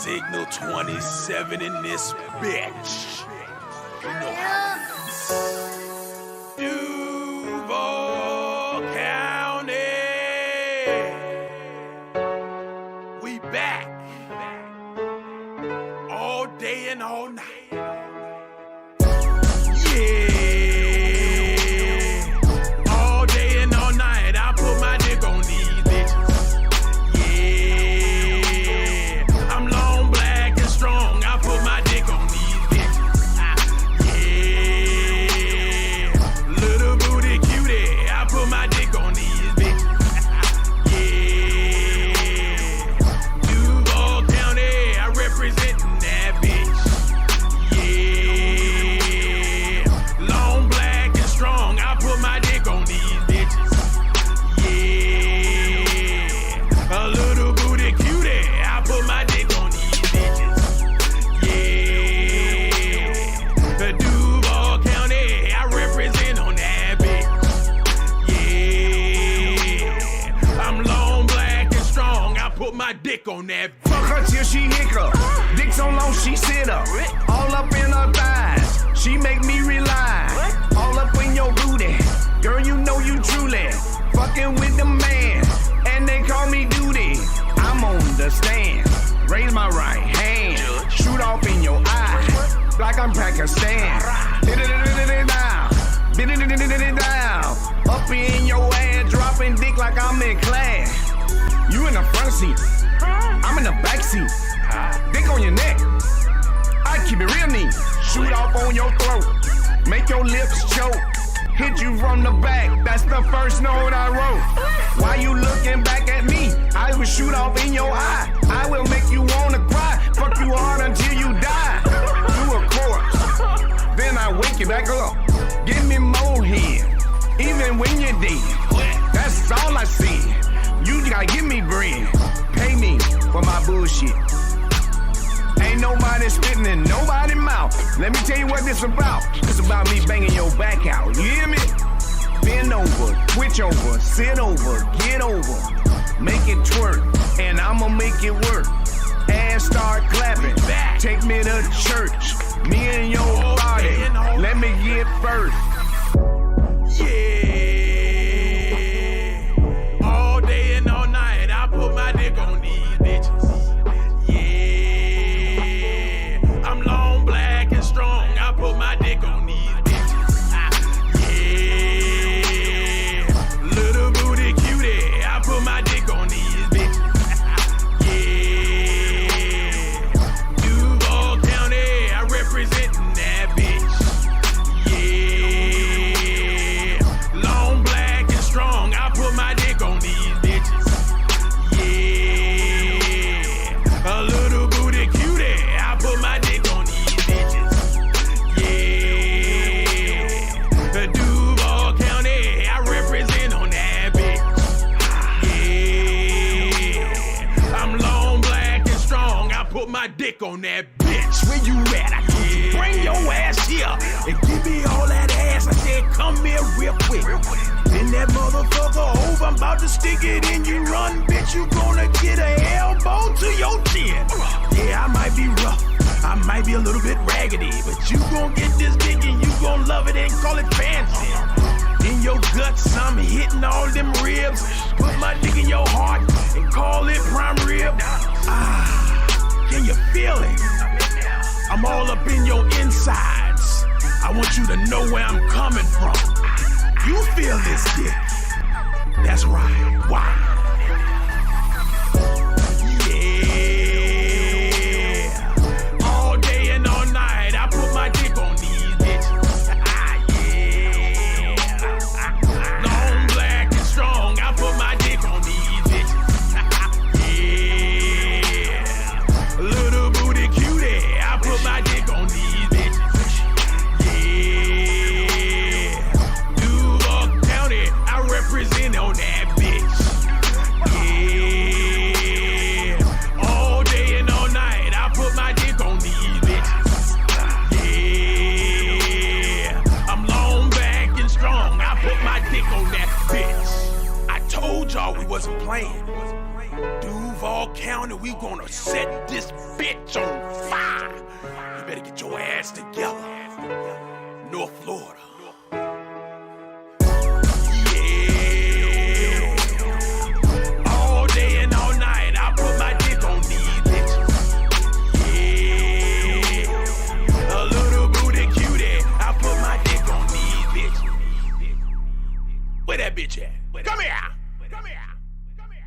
Signal 27 in this bitch. You know how it is. Duval County. We back. All day and all night. Yeah. All day and all night. I put my dick on these bitches. Yeah. I'm long, black, and strong. I put my dick on these bitches. Yeah. Little booty cutie. I put my dick on these bitches. Yeah. Duval County. I represent that bitch. Yeah. Long, black, and strong. I put my dick on these bitches. Yeah. A little booty cutie. I put my dick on these bitches. Yeah. The Duval County. I represent on that bitch. Yeah. I'm long, black, and strong. I put my dick on that bitch. Fuck her till she hiccup. Dick so long she sit up. All up in her thighs. She make me rely. All up in your booty. Girl, you know you truly fucking with the man. And they call me duty. I'm on the stand. Raise my right hand. Shoot off in your eye. Like I'm Pakistan. Down. Down. Up in your ass. Dropping dick like I'm in class. You in the front seat. I'm in the back seat. Dick on your neck. I keep it real neat. Shoot off on your throat. Make your lips choke. Hit you from the back. That's the first note I wrote. Why you looking back at me? I will shoot off in your eye. I will make you wanna cry. Fuck you hard until you die. You a corpse. Then I wake you back up. Give me more head. Even when you're dead. That's all I see. You gotta give me bread. Pay me for my bullshit. Ain't nobody spitting in nobody's mouth. Let me tell you what this about. This about me banging your back out. You hear me? Bend over, switch over, sit over, get over. Make it twerk, and I'ma make it work. Ass start clapping. Take me to church. Me and your body. Let me get first. Yeah. All day and all night, I put my dick on these bitches. Yeah. I'm long, black, and strong. I put my dick on these bitches. Yeah. Little booty cutie. I put my dick on these bitches. Yeah. Duval County. I represent that bitch. Yeah. Long, black, and strong. I put my dick on these bitches. Yeah. A little booty cutie. I put my dick on these bitches. Yeah. The Duval County. I represent on that bitch. Yeah. I'm long, black, and strong. I put my dick on that bitch. Where you at? I told you, bring your ass here and give me all that ass. I said, come here real quick. Bend that motherfucker over. I'm about to stick it in you. Run, bitch. You gonna get an elbow to your chin. Yeah, I might be rough. I might be a little bit raggedy, but you gon' get this dick and you gon' love it and call it fancy. In your guts, I'm hitting all them ribs. Put my dick in your heart and call it prime rib. Can you feel it? I'm all up in your insides. I want you to know where I'm coming from. You feel this dick. That's right. Why? Yeah. All day and all night, I put my dick on these bitches. Yeah. Long, black, and strong, I put my dick on these bitches. Yeah. Little booty cutie, I put my dick on these bitches. Yeah. Duval County, I represent on that bitch. Duval County, we gonna set this bitch on fire. You better get your ass together. North Florida. Yeah. All day and all night, I put my dick on these bitches. Yeah. A little booty cutie, I put my dick on these bitches. Where that bitch at? Come here. Come here. Come here.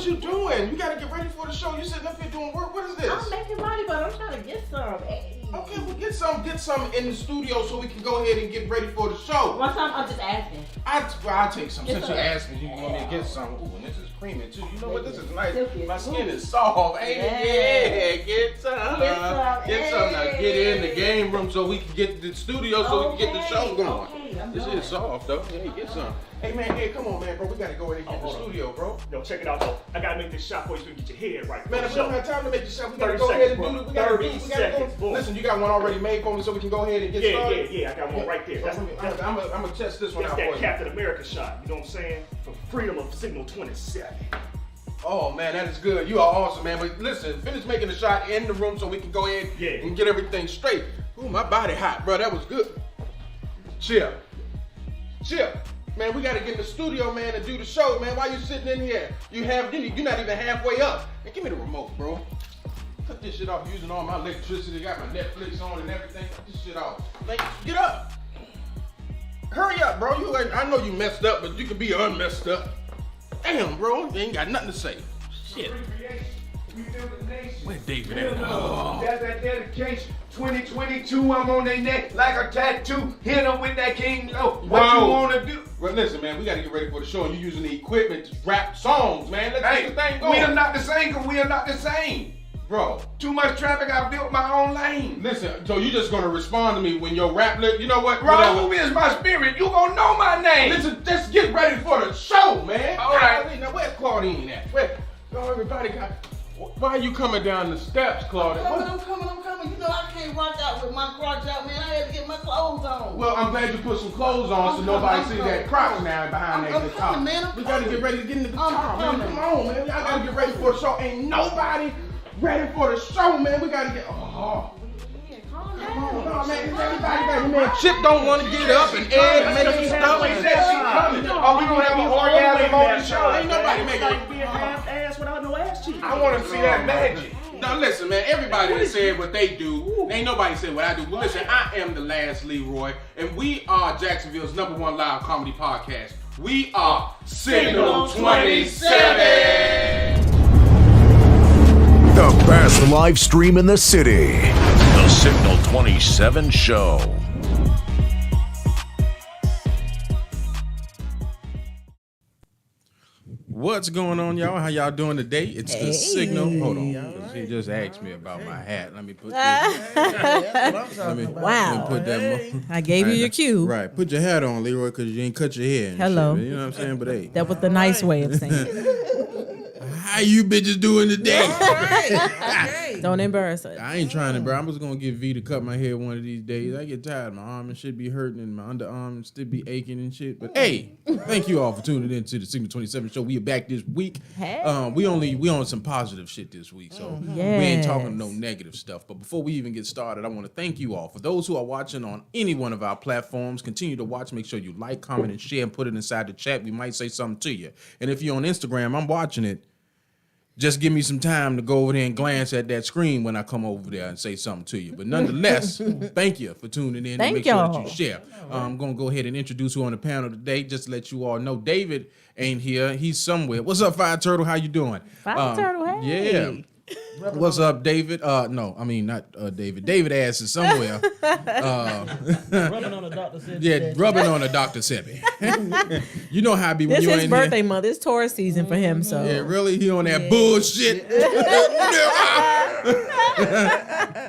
What you doing? You gotta get ready for the show. You sitting up here doing work. What is this? I'm making money, but I'm trying to get some. Hey. Okay, well get some in the studio so we can go ahead and get ready for the show. One time, I'm just asking. I'll take some. Since you some. asked me, you want me to get some. Ooh, and this is creamy too. You know what? This is nice. Silky. My skin is soft. Ain't it? Yeah, get some. Get some. Now get in the game room so we can get to the studio so we can get the show going. Okay, This is soft though. Hey, get some. Hey man, hey, come on man, bro. We gotta go in and get the studio, bro. Yo, check it out though. I gotta make this shot for you so you can get your head right. Man, if we don't have time to make the shot, we gotta 30 go ahead and seconds, do it. bro. We gotta 30 seconds, go. boom. Listen, you got one already made for me so we can go ahead and get started? Yeah, I got one right there. I'm gonna test this one That's out that for you. Captain America shot, you know what I'm saying? For freedom of Signal 27. Oh man, that is good. You are awesome, man. But listen, finish making the shot in the room so we can go ahead and get everything straight. Ooh, my body hot, bro. That was good. Chill. Man, we gotta get in the studio, man, and do the show, man. Why you sitting in here? You're not even halfway up. Man, give me the remote, bro. Cut this shit off using all my electricity. Got my Netflix on and everything. Cut this shit off. Man, get up. Hurry up, bro. I know you messed up, but you can be unmessed up. Damn, bro. You ain't got nothing to say. Shit. Where David at? Oh. That's that dedication. 2022, I'm on their neck like a tattoo. Hit them with that King Low. What you wanna do? Well, listen, man, we gotta get ready for the show, and you're using the equipment to rap songs, man. Let's get the thing going. We are not the same, cause we are not the same. Bro. Too much traffic, I built my own lane. Listen, so you just gonna respond to me when your rap lip, you know what? Raul is my spirit, you gonna know my name. Listen, just get ready for the show, man. All right. Now, where's Claudine at? Everybody got... Why are you coming down the steps, Claudine? I'm coming. You know I can't rock out with my crotch out, man. I had to get my clothes on. Well, I'm glad you put some clothes on so nobody see that crotch now behind that guitar. Coming, man. We gotta get ready to get in the guitar, man. Come on, man. Y'all gotta get ready for the show. Ain't nobody ready for the show, man. We gotta get... Oh. Calm Come on, down. man. Everybody ready, man. Chip don't want to get up and Ed making stuff. She said she coming. Oh, we gonna have an orgasm on the show. Ain't nobody making Like being half ass without no ass cheeks. I wanna see that magic. Now listen, man, everybody that said what they do, ain't nobody said what I do. But listen, I am the last Leroy, and we are Jacksonville's #1 live comedy podcast. We are Signal 27. The best live stream in the city. The Signal 27 Show. What's going on, y'all? How y'all doing today? It's the Signal. Hold on. She just asked me about my hat. Let me put this. Let me put that. I gave you your cue. Right. Put your hat on, Leroy, because you ain't cut your hair. And Hello. shit, you know what I'm saying? But hey. That was the nice way of saying it. How you bitches doing today? Don't embarrass us. I ain't trying to, bro. I'm just gonna get V to cut my hair one of these days. I get tired. My arm and shit be hurting, and my underarm still be aching and shit. But hey, thank you all for tuning in to the Signal 27 Show. We are back this week. Hey. We on some positive shit this week, so we ain't talking no negative stuff. But before we even get started, I want to thank you all for those who are watching on any one of our platforms. Continue to watch. Make sure you like, comment, and share, and put it inside the chat. We might say something to you. And if you're on Instagram, I'm watching it. Just give me some time to go over there and glance at that screen when I come over there and say something to you. But nonetheless, thank you for tuning in and make sure that you share. I'm going to go ahead and introduce who on the panel today, just to let you all know. David ain't here. He's somewhere. What's up, Fire Turtle? How you doing? Fire Turtle, hey. Yeah. What's up, David? No, I mean, not David. David ass is somewhere. Rubbing on the Dr. Sebi. Yeah, rubbing on a Dr. Sebi. You know how I be when This you is ain't birthday here. month. It's Taurus season for him, so. Yeah, really? He on that bullshit.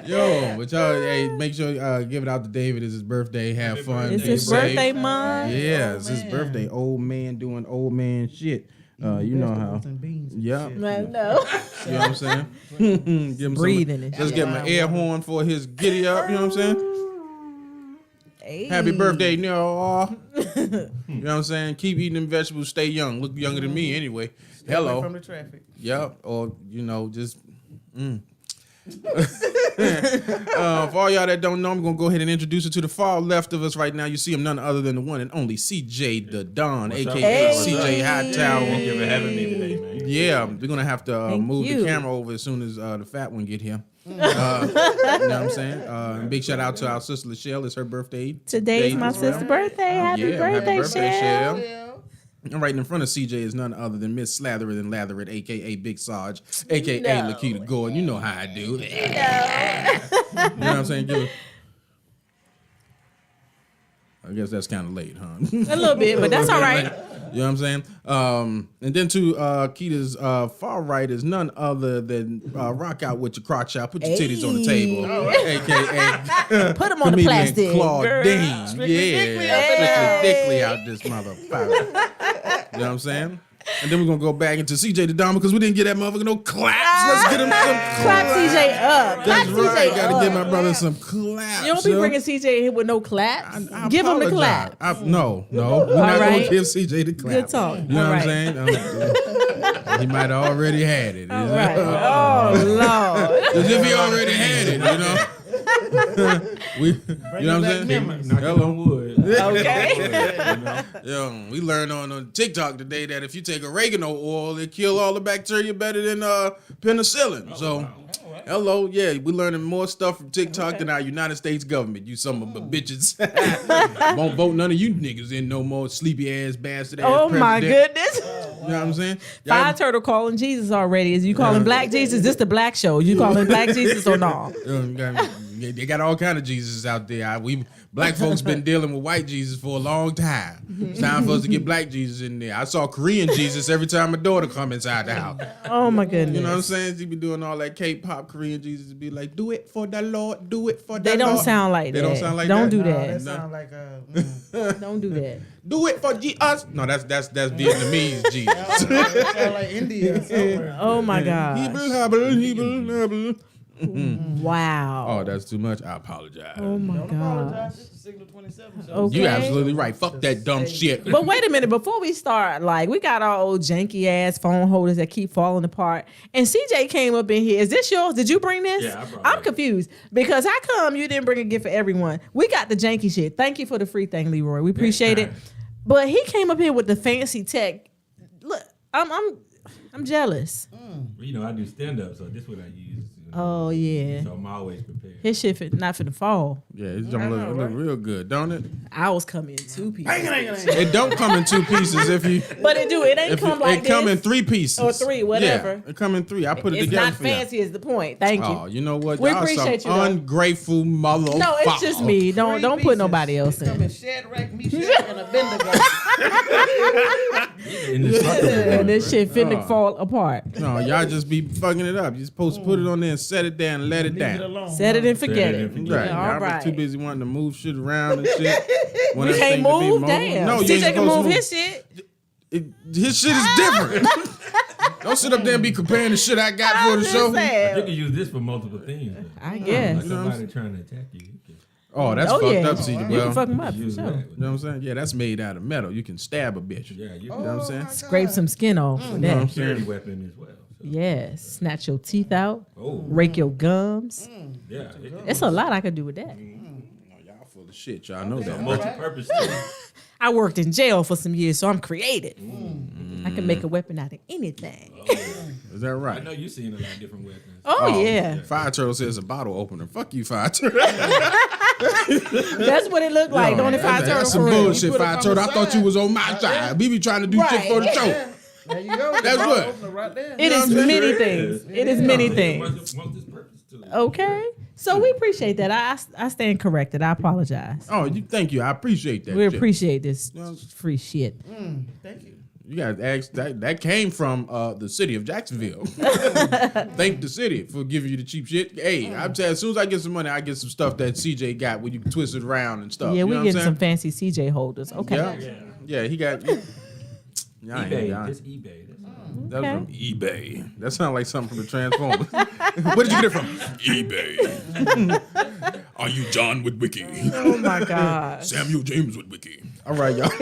Yo, but y'all, hey, make sure give it out to David. It's his birthday. Have fun. It's Be his safe. birthday month. Yeah, it's his birthday. Old man doing old man shit. You know how. Yeah. You know No. what I'm saying? Give him Breathing some, and just shit. get my air horn for his giddy up. You know what I'm saying? Hey. Happy birthday, no. You know what I'm saying? Keep eating them vegetables. Stay young. Look younger than me anyway. Hello. From the traffic. Yep. Or, you know, just... For all y'all that don't know, I'm going to go ahead and introduce you to the far left of us right now. You see him none other than the one and only CJ the Don, a.k.a. CJ Hightower. Thank you for having me today, man. Yeah, we're going to have to Thank move you. the camera over as soon as the fat one get here. You know what I'm saying? Big shout out to our sister Lachelle. It's her birthday. Today's my as well. sister's birthday. Happy Yeah, birthday, happy birthday, Shell. Shell. And right in front of CJ is none other than Miss Slathered and Lathered, a.k.a. Big Sarge, a.k.a. Lakita Gordon. You know how I do. You know what I'm saying? I guess that's kind of late, huh? A little bit, but that's all right. You know what I'm saying? And then to Keita's far right is none other than rock out with your crotch out, put your titties on the table, a.k.a. Put them on the plastic. Claudine. Strictly Dickly out this motherfucker. You know what I'm saying? And then we're going to go back into CJ the Dama because we didn't get that motherfucker no claps. Let's get him some Clap CJ up. That's Clap right. CJ Got to up. give my brother some claps. You don't be bringing CJ in here with no claps. I Give him the apologize. clap. No. We're not going right. to give CJ the clap. Good talk. You know All what right. I'm saying? He might have already had it. All right. Oh, Lord. As if he already had it, you know? You know what I'm saying? Hello. Okay. Yo, we learned on TikTok today that if you take oregano oil, it kill all the bacteria better than penicillin. Hello, yeah, we learning more stuff from TikTok than our United States government. You some of the bitches won't vote none of you niggas in no more sleepy ass bastard ass Oh, president. my goodness. You know what I'm saying? Fire Turtle calling Jesus already. Is you calling Black Jesus? This the Black show. You calling Black Jesus or no? They got all kind of Jesus out there. Black folks been dealing with white Jesus for a long time. It's time for us to get Black Jesus in there. I saw Korean Jesus every time my daughter come inside the house. Oh my goodness. You know what I'm saying? She be doing all that K-pop Korean Jesus be like, do it for the Lord, do it for the Lord. They don't sound like that. They don't sound like don't that? do That that. sound like Don't do that. Do it for us. No, that's Vietnamese Jesus. that sound like India somewhere. Oh my God. Hebel. Wow. Oh, that's too much. I apologize. Oh my God. Apologize. It's the Signal 27 show. Okay. You absolutely right. Fuck that dumb shit. But wait a minute, before we start, like we got our old janky ass phone holders that keep falling apart. And CJ came up in here. Is this yours? Did you bring this? Yeah, I brought I'm it. confused because how come you didn't bring a gift for everyone? We got the janky shit. Thank you for the free thing, Leroy. We appreciate it. But he came up here with the fancy tech. Look, I'm jealous. You know, I do stand up, so this is what I use. Oh yeah. So I'm always prepared. His shit not finna fall. Yeah, it's gonna look real good, don't it? Ours come in 2 pieces. It don't come in 2 pieces if you. But it do. It ain't come like it this. come in 3 pieces Or 3, whatever. Yeah, it come in 3. I put it It's together not for you. fancy is the point. Thank you. Oh, you know what? We Y'all appreciate some you, though. ungrateful motherfucker. No, it's just me. Don't put nobody else Come in in. Shadrach, Meshach, and Abednego. And this shit finna fall apart. No, y'all just be fucking it up. You're supposed to put it on there and set it down and let it Leave down. it alone. Set it and forget Set it it. and forget Right. Yeah, Y'all all right. be too busy wanting to move shit around and shit. Want We everything can't to be move. moved. Damn. No, you ain't CJ can supposed to move his shit. His shit is different. Don't sit up there and be comparing the shit I got for I'm the just show. You saying. can use this for multiple things. I guess. Like somebody trying to attack you. Oh, that's Oh fucked yeah. up, CJ. You Well, can fuck him up for Use sure. that. you know what I'm saying? Yeah, that's made out of metal. You can stab a bitch. Yeah, you You know what I'm saying? Scrape some skin off for You know what I'm that. security saying? weapon as well. So, Yes. Snatch your teeth out. oh, Rake your gums. yeah. It's a lot I could do with that. Y'all full of shit. Y'all know that. Multi-purpose. I worked in jail for some years, so I'm creative. I can make a weapon out of anything. Is that I right? know you've seen a lot of different weapons. Oh, yeah. Fire Turtle says a bottle opener. Fuck you, Fire Turtle. That's what it looked like. Don't it, Fire Turtle? That's some for real? bullshit, put it Fire on Turtle. the I thought side. you was on my side. We be trying to do shit Right. for the show. There you go. That's The what. opener right there. It is many things. It is many things. Multi-purpose too. Okay. So we appreciate that. I stand corrected. I apologize. Oh, thank you. I appreciate that. We shit. appreciate this free shit. Thank you. You got to ask that came from the city of Jacksonville. Thank the city for giving you the cheap shit. Hey, I'm telling you, as soon as I get some money, I get some stuff that CJ got where you can twist it around and stuff. Yeah, you we know getting what some I'm fancy CJ holders. Okay. saying? Yeah, he got. Y'all ain't- eBay. y'all- Just eBay. That's That was Okay. from eBay. That sounds like something from the Transformers. Where did you get it from? eBay. Are you John Witwicky? Oh my God. Samuel James Witwicky. All right, y'all.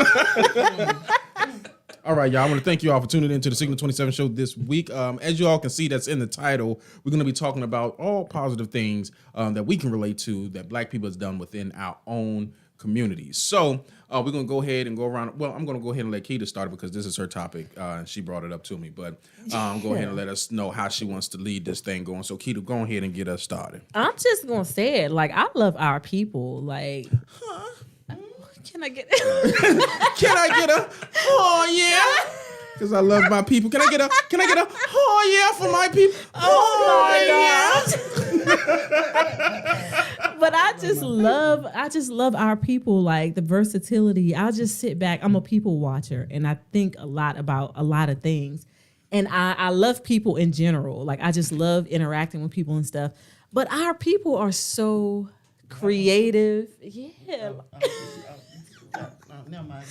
All right, y'all. I want to thank you all for tuning in to the Signal 27 show this week. As you all can see, that's in the title. We're going to be talking about all positive things that we can relate to that Black people has done within our own communities. So we're going to go ahead and go around. Well, I'm going to go ahead and let Keita start because this is her topic. And she brought it up to me. But go ahead and let us know how she wants to lead this thing going. So Keita, go ahead and get us started. I'm just gonna say it. Like I love our people. Like, can I get? Can I get a? oh yeah. Because I love my people. Can I get a oh yeah for my people? Oh yeah. But I just love our people, like the versatility. I'll just sit back. I'm a people watcher, and I think a lot about a lot of things. And I love people in general. Like I just love interacting with people and stuff. But our people are so creative. Yeah. Never mind.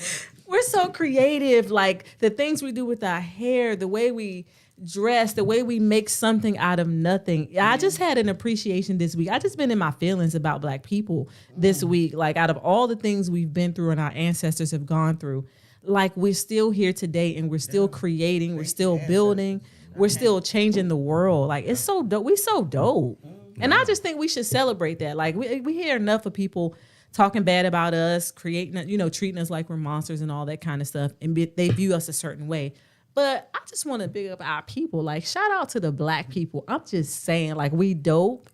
We're so creative. Like the things we do with our hair, the way we dress, the way we make something out of nothing. I just had an appreciation this week. I just been in my feelings about Black people this week. Like out of all the things we've been through and our ancestors have gone through, like we're still here today and we're still creating, we're still building, we're still changing the world. Like it's so dope. We so dope. And I just think we should celebrate that. Like we hear enough of people talking bad about us, creating, treating us like we're monsters and all that kind of stuff. And they view us a certain way. But I just want to big up our people. Like shout out to the Black people. I'm just saying, like we dope.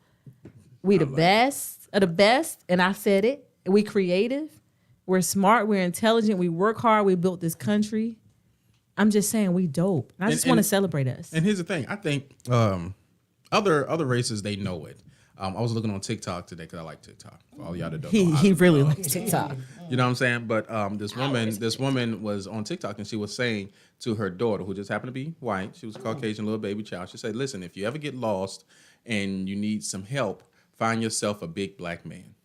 We the best of the best. And I said it. We creative. We're smart, we're intelligent, we work hard, we built this country. I'm just saying we dope. And I just want to celebrate us. And here's the thing. I think other races, they know it. I was looking on TikTok today because I like TikTok. For all y'all that don't know. He really likes TikTok. You know what I'm saying? But this woman was on TikTok and she was saying to her daughter, who just happened to be white, she was a Caucasian little baby child. She said, listen, if you ever get lost and you need some help, find yourself a big Black man.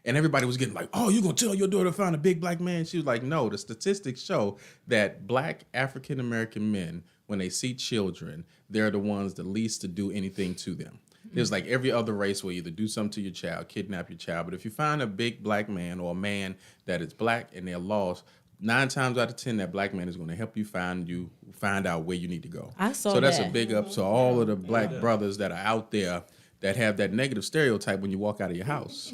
And everybody was getting like, oh, you going to tell your daughter to find a big Black man? She was like, no, the statistics show that Black African-American men, when they see children, they're the ones the least to do anything to them. There's like every other race will either do something to your child, kidnap your child. But if you find a big Black man or a man that is Black and they're lost, 9 times out of 10, that Black man is going to help you find out where you need to go. So that's a big up to all of the Black brothers that are out there that have that negative stereotype when you walk out of your house.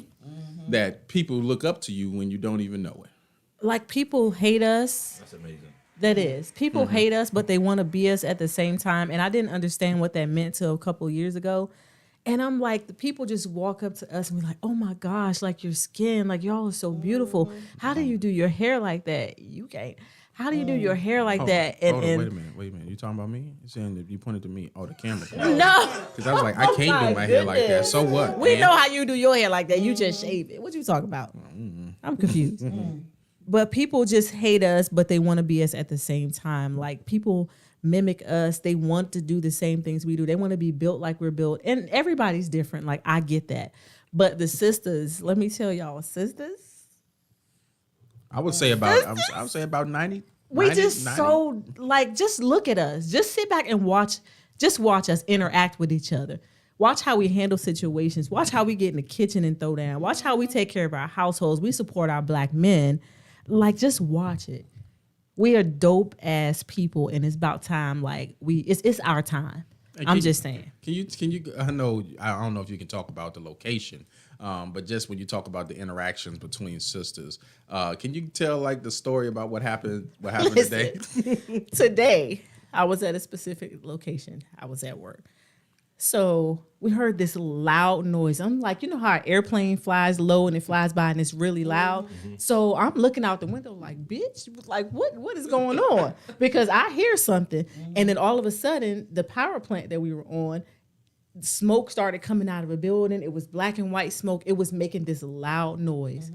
That people look up to you when you don't even know it. Like people hate us. That's amazing. That is. People hate us, but they want to be us at the same time. And I didn't understand what that meant till a couple of years ago. And I'm like, the people just walk up to us and be like, oh my gosh, like your skin, like y'all are so beautiful. How do you do your hair like that? You can't. How do you do your hair like that? Hold on, wait a minute. You talking about me? You saying that you pointed to me? Oh, the camera. No. Because I was like, I can't do my hair like that. So what? We know how you do your hair like that. You just shave it. What you talking about? I'm confused. But people just hate us, but they want to be us at the same time. Like people mimic us. They want to do the same things we do. They want to be built like we're built. And everybody's different. Like I get that. But the sisters, let me tell y'all, sisters. I would say about 90. We 90, just 90. so like, just look at us. Just sit back and watch us interact with each other. Watch how we handle situations. Watch how we get in the kitchen and throw down. Watch how we take care of our households. We support our Black men. Like, just watch it. We are dope ass people, and it's about time. Like it's our time. I'm just saying. Can you? I don't know if you can talk about the location, but just when you talk about the interactions between sisters, can you tell like the story about what happened today? Today, I was at a specific location. I was at work. So we heard this loud noise. I'm like, you know how an airplane flies low and it flies by and it's really loud? So I'm looking out the window like, bitch, like what is going on? Because I hear something. And then all of a sudden, the power plant that we were on, smoke started coming out of a building. It was black and white smoke. It was making this loud noise.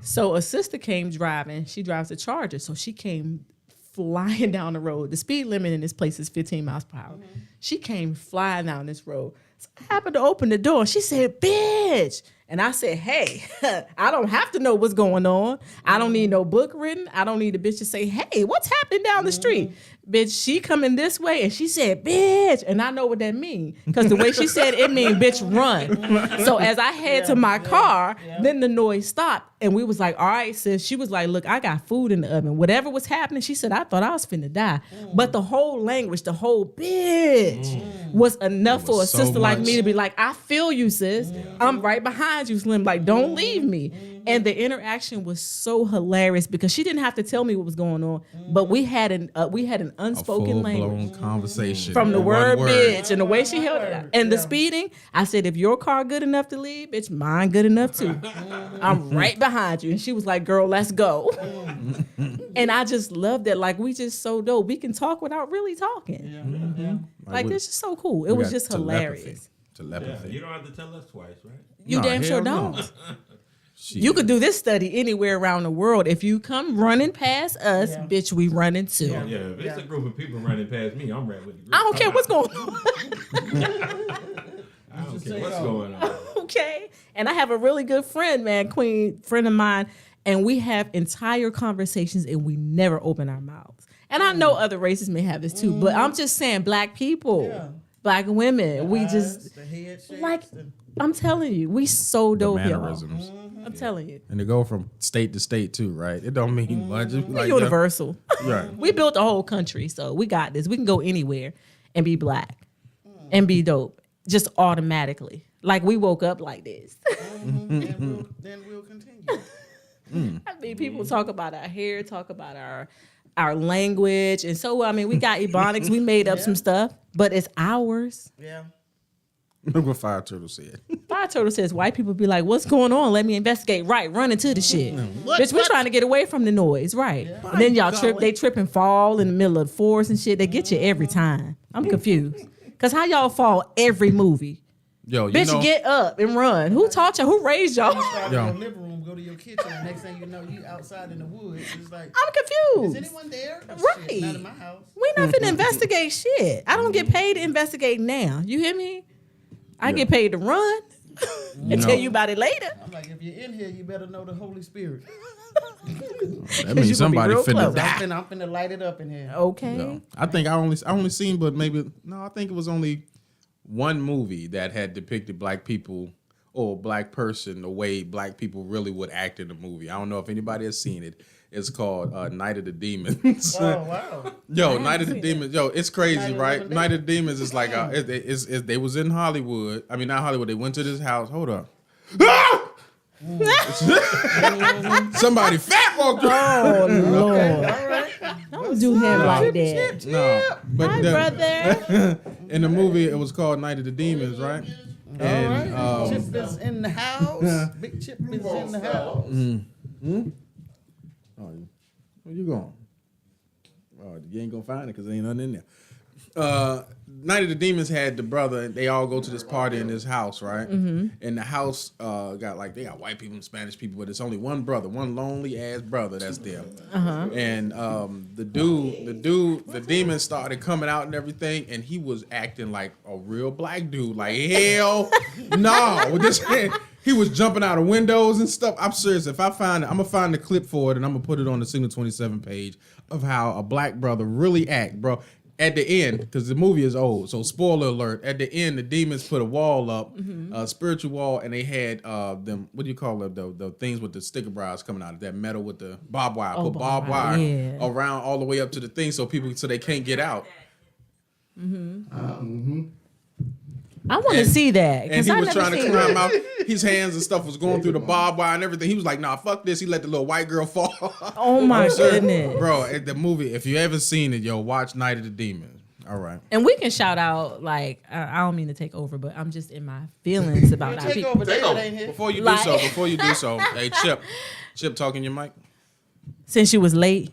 So a sister came driving. She drives a Charger. So she came flying down the road. The speed limit in this place is 15 miles per hour. She came flying down this road. So I happened to open the door. She said, bitch. And I said, hey, I don't have to know what's going on. I don't need no book written. I don't need a bitch to say, hey, what's happening down the street? Bitch, she coming this way. And she said, bitch. And I know what that means. Because the way she said it means, bitch, run. So as I head to my car, then the noise stopped. And we was like, all right, sis. She was like, look, I got food in the oven. Whatever was happening, she said, I thought I was finna die. But the whole language, the whole bitch was enough for a sister like me to be like, I feel you, sis. I'm right behind you, Slim. Like, don't leave me. And the interaction was so hilarious because she didn't have to tell me what was going on, but we had an unspoken language conversation from the One word bitch and the way she held it out. And the speeding. I said, if your car good enough to leave, bitch, mine good enough too. I'm right behind you. And she was like, girl, let's go. And I just loved that. Like, we just so dope. We can talk without really talking. Like, it's just so cool. It was just hilarious. Telepathy. You don't have to tell us twice, right? You damn sure hell no. don't. You could do this study anywhere around the world. If you come running past us, bitch, we running too. Yeah, if it's a group of people running past me, I'm right with the group. I don't care what's going on. I don't care what's going on. Okay. And I have a really good friend, man, queen friend of mine, and we have entire conversations and we never open our mouths. And I know other races may have this too, but I'm just saying black people, black women, we just like I'm telling you, we so dope, y'all. Mannerisms. I'm telling you. And to go from state to state too, right? It don't mean much. It's We're like, universal. Right. We built a whole country, so we got this. We can go anywhere and be black and be dope just automatically. Like we woke up like this. Then we'll continue. I mean, people talk about our hair, talk about our language. And so, I mean, we got Ebonics. We made up some stuff, but it's ours. Yeah. Look what Fire Turtle said. Fire Turtle says white people be like, what's going on? Let me investigate. Right, run into the shit. Bitch, we're trying to get away from the noise. Right. Yeah. And then y'all trip and fall in the middle of the forest and shit. They get you every time. I'm confused. Because how y'all fall every movie? Yo, Bitch, get up and run. Who taught y'all? Who raised y'all? You start in your living room, go to your kitchen, and next thing you know, you outside in the woods. It's like, I'm confused. is anyone there? Right. Shit, not in my house. We not finna investigate shit. I don't get paid to investigate now. You hear me? I get paid to run and tell you about it later. I'm like, if you're in here, you better know the Holy Spirit. That means somebody finna die. I'm finna light it up in here. Okay. No. I think I only seen, but maybe I think it was only one movie that had depicted black people or black person the way black people really would act in the movie. I don't know if anybody has seen it. It's called Night of the Demons. Oh, wow. Yo, Night of the Demons. Yo, it's crazy, right? Night of the Demons is like they was in Hollywood. I mean, not Hollywood. They went to this house. Hold up. Somebody fat walked through. Oh Lord! All right. Don't do him like that. No, but Hi, brother. in the movie, it was called Night of the Demons, right? And Chip is in the house. Big Chip is in the house. Oh, where you going? Oh, you ain't gonna find it because there ain't nothing in there. Night of the Demons had the brother, and they all go to this party in this house, right? Mm-hmm. And the house they got white people and Spanish people, but it's only one brother, one lonely ass brother that's there. Uh-huh. And the demon started coming out and everything, and he was acting like a real black dude. Like, hell no. He was jumping out of windows and stuff. I'm serious. If I find it, I'm gonna find the clip for it and I'm gonna put it on the Signal 27 page of how a black brother really act, bro. At the end, because the movie is old, so spoiler alert. At the end, the demons put a wall up, a spiritual wall, and they had them. What do you call it? The things with the sticker bars coming out of that metal with the barbed wire. Put barbed wire around all the way up to the thing, so they can't get out. I want to see that. And he was trying to climb out. His hands and stuff was going through the barbed wire and everything. He was like, nah, fuck this. He let the little white girl fall. Oh, my goodness. Bro, at the movie, if you ever seen it, yo, watch Night of the Demons. All right. And we can shout out, like, I don't mean to take over, but I'm just in my feelings about our people. Take over. Before you do so, hey, Chip, talking your mic. Since you was late.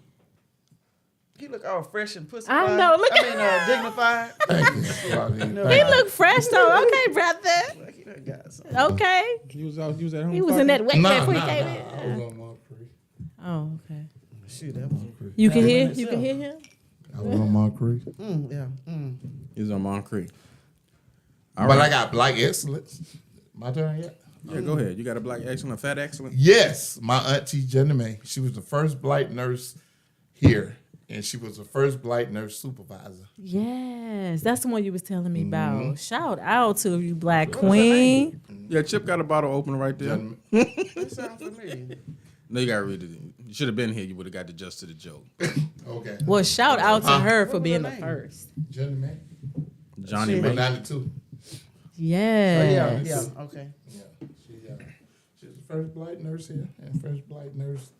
He look all fresh and pussy. I know. Look at dignified. He look fresh though. Okay, brother. Okay. He was at home. He was in that wet before he came in. I was on Moncrief. Oh, okay. Shit, that was You can hear him? I was on Moncrief. He was on Moncrief. But I got black excellence. My turn yet? Yeah, go ahead. You got a black excellent, fat excellent? Yes. My auntie Jenny Mae. She was the first black nurse here. And she was the first black nurse supervisor. Yes, that's the one you was telling me about. Shout out to you, Black Queen. Yeah, Chip got a bottle open right there. That sounds familiar. No, you gotta read it. You should have been here. You would have got the gist of the joke. Okay. Well, shout out to her for being the first. Jenny Mae. Johnny Mae. 92. Yes. Yeah. Okay. Yeah. She was the first black nurse here, and first black nurse.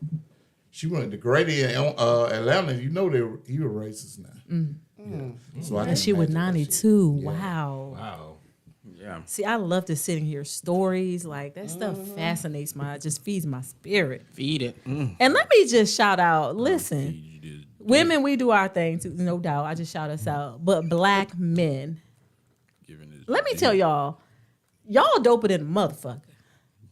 She went to Grady in Atlanta. You know he was racist now. Yeah. So And she was 92. Yeah. Wow. Wow. Yeah. See, I love to sit and hear stories. Like, that stuff fascinates just feeds my spirit. Feed it. And let me just shout out, listen, women, we do our thing too, no doubt. I just shout us out. But black men, let me tell y'all doper than a motherfucker.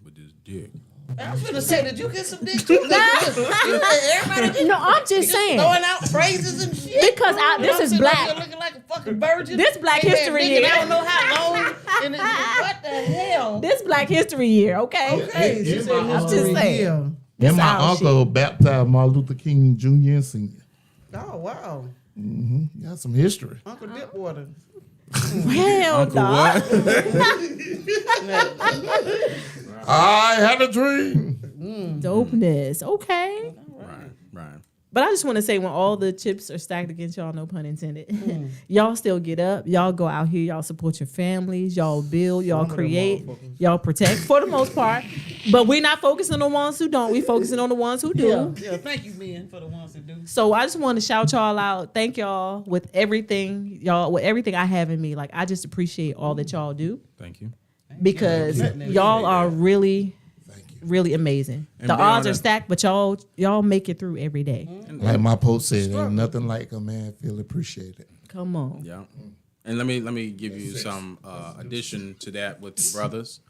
With this dick. I was gonna say, did you get some dick too? Everybody No, I'm just saying. throwing out phrases and shit. Because this is black. You're looking like a fucking virgin. This Black Ain't History had dick Year. in I don't know how long. And what the hell? This Black History Year, okay? Okay, she said I'm just history. saying. And my our uncle baptized Martin Luther King Jr. and Sr. Oh wow, Got some history. Uncle Dipwater. Hell no. I had a dream. Dopeness, okay. Right. But I just want to say, when all the chips are stacked against y'all, no pun intended, y'all still get up. Y'all go out here. Y'all support your families. Y'all build. Y'all create. Y'all protect for the most part. But we're not focusing on the ones who don't. We focusing on the ones who do. Yeah, thank you, men, for the ones that do. So I just want to shout y'all out. Thank y'all with everything, with everything I have in me. Like, I just appreciate all that y'all do, Thank you. because y'all are really, really amazing. And The odds beyond are that- stacked, but y'all make it through every day. Like my post said, ain't nothing like a man feel appreciated. Come on. Yeah. And let me give you some addition to that with the brothers.